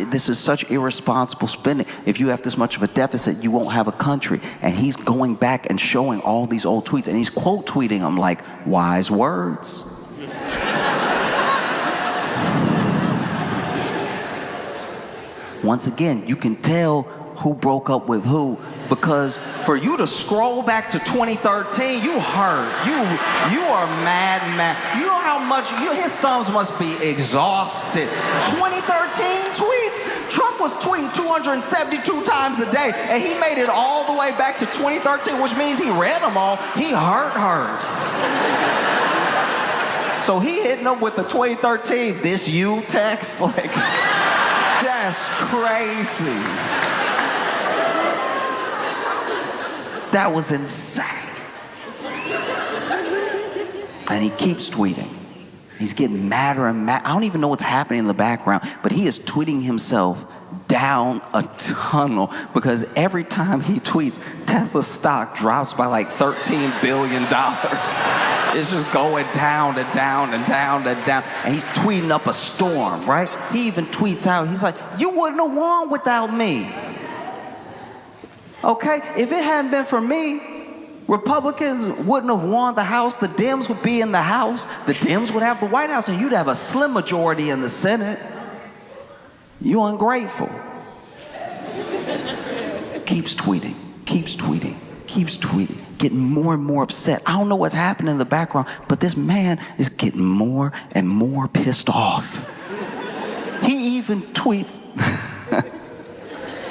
This is such irresponsible spending. If you have this much of a deficit, you won't have a country. And he's going back and showing all these old tweets, and he's quote tweeting them like wise words. Once again, you can tell who broke up with who, because for you to scroll back to 2013, you hurt. You are mad. You know how much his thumbs must be exhausted. 2013 tweets. Trump was tweeting 272 times a day, and he made it all the way back to 2013, which means he read them all. He hurt. So he hitting them with the 2013 "this you" text, like that's crazy. That was insane. And he keeps tweeting. He's getting madder and madder. I don't even know what's happening in the background, but he is tweeting himself down a tunnel because every time he tweets, Tesla stock drops by like $13 billion. It's just going down and down and down and down. And he's tweeting up a storm, right? He even tweets out, he's like, you wouldn't have won without me. Okay, if it hadn't been for me, Republicans wouldn't have won the House. The Dems would be in the House. The Dems would have the White House, and you'd have a slim majority in the Senate. You ungrateful. Keeps tweeting, getting more and more upset. I don't know what's happening in the background, but this man is getting more and more pissed off. He even tweets,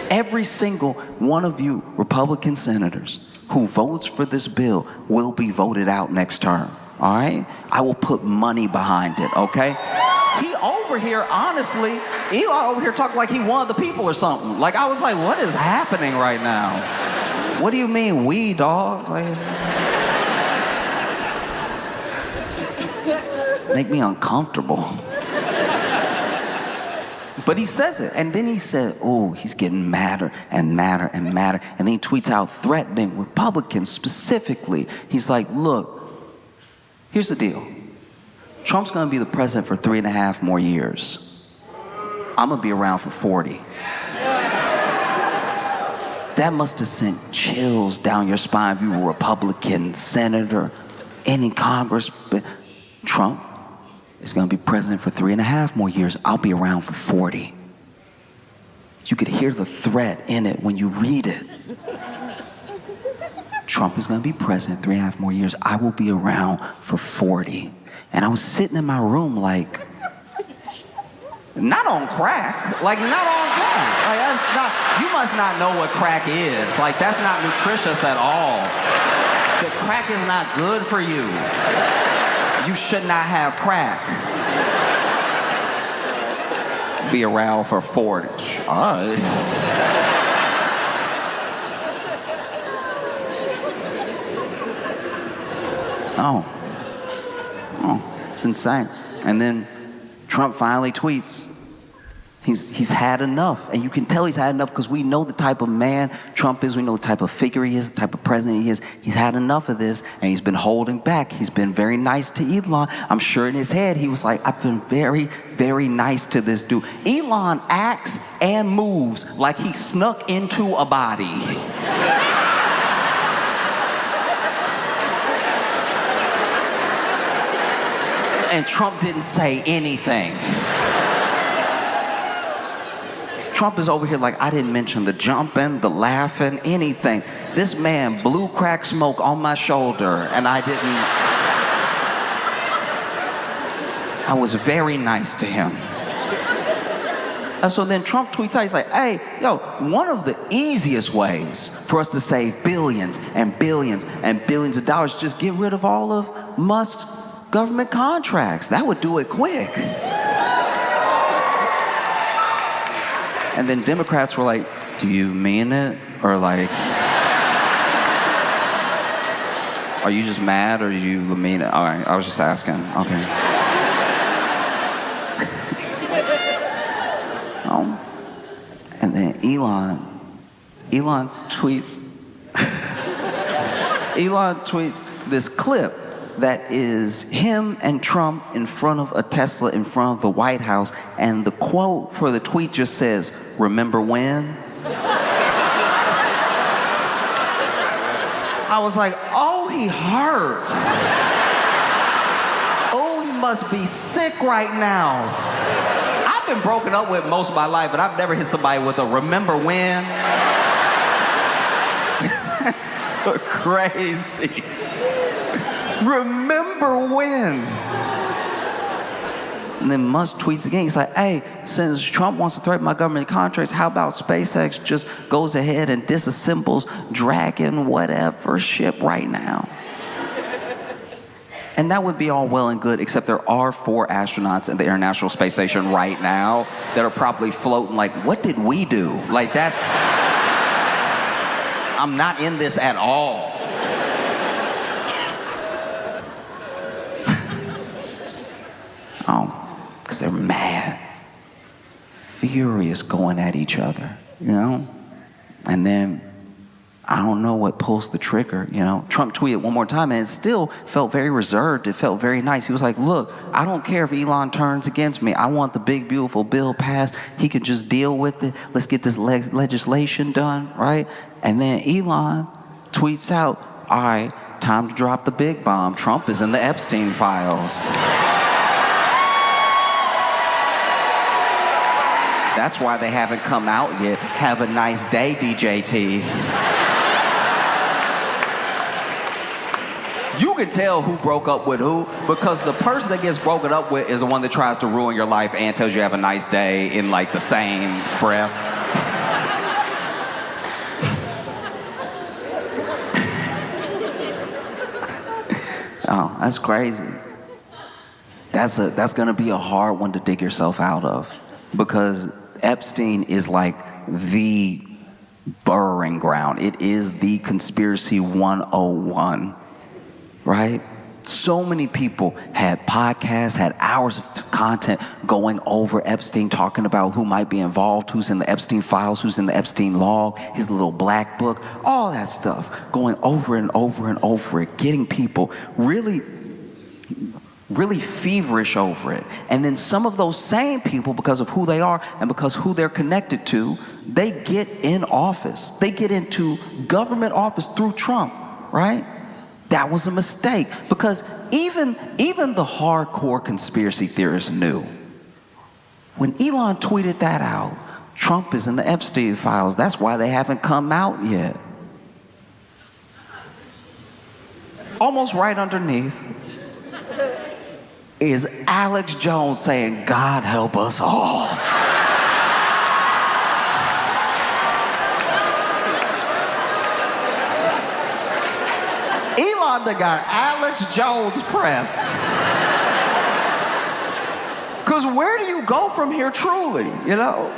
every single one of you Republican senators who votes for this bill will be voted out next term, all right? I will put money behind it, okay? He over here, honestly, Elon over here talking like he one of the people or something. Like, I was like, what is happening right now? What do you mean, we, dog? Like, make me uncomfortable. But he says it, and then he said, oh, he's getting madder and madder and madder. And then he tweets out threatening Republicans specifically. He's like, look, here's the deal. Trump's gonna be the president for 3.5 more years. I'm gonna be around for 40. That must have sent chills down your spine if you were a Republican senator, any Congress. Trump is going to be president for 3.5 more years. I'll be around for 40. You could hear the threat in it when you read it. Trump is going to be president 3.5 more years. I will be around for 40. And I was sitting in my room like, Not on crack. Like, not on crack. Like, that's not, you must not know what crack is. Like, that's not nutritious at all. The crack is not good for you. You should not have crack. Be around for 40. All right. Oh, it's insane. And then Trump finally tweets. He's had enough. And you can tell he's had enough because we know the type of man Trump is. We know the type of figure he is, the type of president he is. He's had enough of this, and he's been holding back. He's been very nice to Elon. I'm sure in his head he was like, I've been very, very nice to this dude. Elon acts and moves like he snuck into a body. And Trump didn't say anything. Trump is over here like, I didn't mention the jumping, the laughing, anything. This man blew crack smoke on my shoulder, and I was very nice to him. And so then Trump tweets out, he's like, hey, yo, one of the easiest ways for us to save billions and billions and billions of dollars is just get rid of all of Musk's government contracts. That would do it quick. And then Democrats were like, do you mean it? Or like, are you just mad or do you mean it? All right, I was just asking. Okay. And then Elon tweets this clip that is him and Trump in front of a Tesla in front of the White House, and the quote for the tweet just says, "Remember when?" I was like, oh, he hurt. Oh, he must be sick right now. I've been broken up with most of my life, but I've never hit somebody with a "remember when." So crazy. Remember when? And then Musk tweets again. He's like, hey, since Trump wants to threaten my government contracts, how about SpaceX just goes ahead and disassembles Dragon whatever ship right now? And that would be all well and good, except there are 4 astronauts in the International Space Station right now that are probably floating like, what did we do? Like, that's... I'm not in this at all. Because they're mad, furious, going at each other, you know? And then, I don't know what pulls the trigger, you know? Trump tweeted one more time, and it still felt very reserved. It felt very nice. He was like, look, I don't care if Elon turns against me. I want the big, beautiful bill passed. He can just deal with it. Let's get this legislation done, right? And then Elon tweets out, all right, time to drop the big bomb. Trump is in the Epstein files. That's why they haven't come out yet. Have a nice day, DJT. You can tell who broke up with who, because the person that gets broken up with is the one that tries to ruin your life and tells you have a nice day in like the same breath. Oh, that's crazy. That's gonna be a hard one to dig yourself out of, because Epstein is like the burying ground. It is the conspiracy 101, right? So many people had podcasts, had hours of content going over Epstein, talking about who might be involved, who's in the Epstein files, who's in the Epstein log, his little black book, all that stuff, going over and over and over it, getting people really feverish over it. And then some of those same people, because of who they are and because who they're connected to, they get in office. They get into government office through Trump, right? That was a mistake, because even the hardcore conspiracy theorists knew. When Elon tweeted that out, Trump is in the Epstein files. That's why they haven't come out yet. Almost right underneath, is Alex Jones saying, God help us all. Elon done got Alex Jones press. Because where do you go from here truly, you know?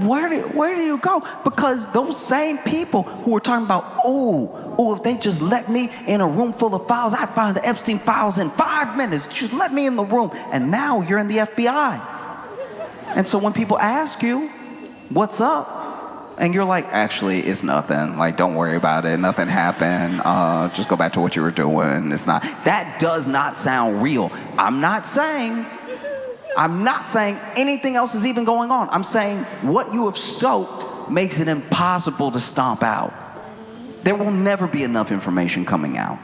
Where do you go? Because those same people who were talking about, if they just let me in a room full of files, I'd find the Epstein files in 5 minutes. Just let me in the room. And now you're in the FBI. And so when people ask you, what's up? And you're like, actually, it's nothing. Like, don't worry about it. Nothing happened. Just go back to what you were doing. It's not. That does not sound real. I'm not saying anything else is even going on. I'm saying what you have stoked makes it impossible to stomp out. There will never be enough information coming out.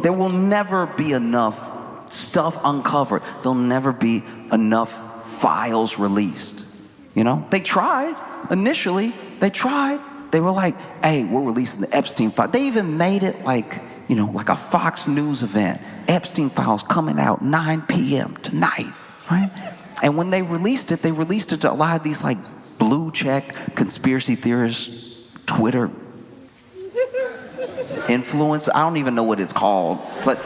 There will never be enough stuff uncovered. There'll never be enough files released. You know, they tried initially. They were like, hey, we're releasing the Epstein file. They even made it like a Fox News event. Epstein files coming out 9 p.m. tonight, right? And when they released it to a lot of these like blue check conspiracy theorists, Twitter influence. I don't even know what it's called, but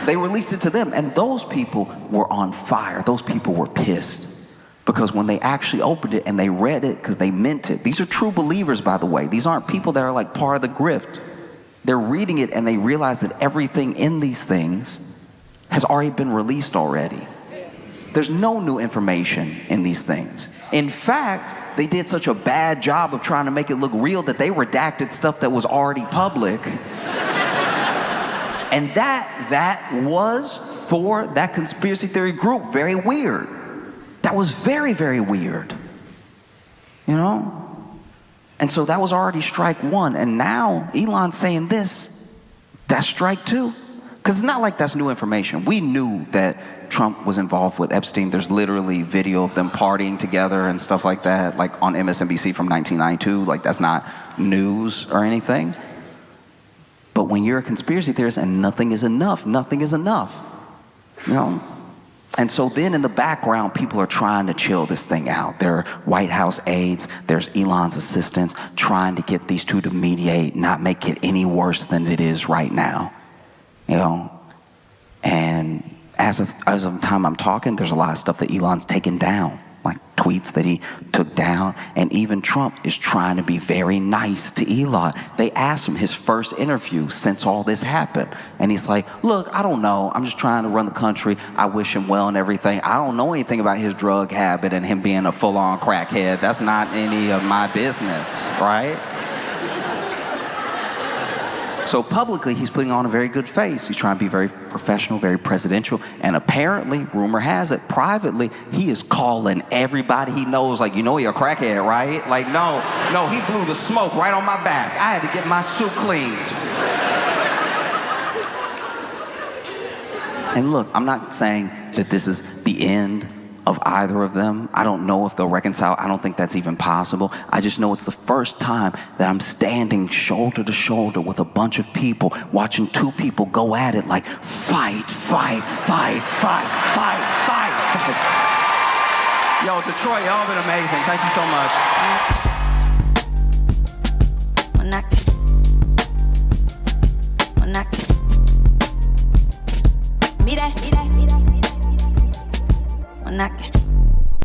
they released it to them. And those people were on fire. Those people were pissed. Because when they actually opened it and they read it, because they meant it. These are true believers, by the way. These aren't people that are like part of the grift. They're reading it and they realize that everything in these things has already been released already. There's no new information in these things. In fact, they did such a bad job of trying to make it look real that they redacted stuff that was already public. And that was, for that conspiracy theory group, very weird. That was very, very weird, you know? And so that was already strike one. And now Elon's saying this, that's strike two. Because it's not like that's new information. We knew that Trump was involved with Epstein. There's literally video of them partying together and stuff like that, like on MSNBC from 1992. Like, that's not news or anything. But when you're a conspiracy theorist and nothing is enough, you know? And so then in the background, people are trying to chill this thing out. There are White House aides, there's Elon's assistants trying to get these two to mediate, not make it any worse than it is right now. You know? And as of the time I'm talking, there's a lot of stuff that Elon's taken down, like tweets that he took down. And even Trump is trying to be very nice to Elon. They asked him his first interview since all this happened. And he's like, look, I don't know. I'm just trying to run the country. I wish him well and everything. I don't know anything about his drug habit and him being a full-on crackhead. That's not any of my business, right? So publicly, he's putting on a very good face. He's trying to be very professional, very presidential. And apparently, rumor has it, privately, he is calling everybody he knows, like, you know you're a crackhead, right? Like, no, he blew the smoke right on my back. I had to get my suit cleaned. And look, I'm not saying that this is the end of either of them. I don't know if they'll reconcile. I don't think that's even possible. I just know it's the first time that I'm standing shoulder to shoulder with a bunch of people, watching two people go at it like fight. Yo, Detroit, y'all been amazing. Thank you so much. When I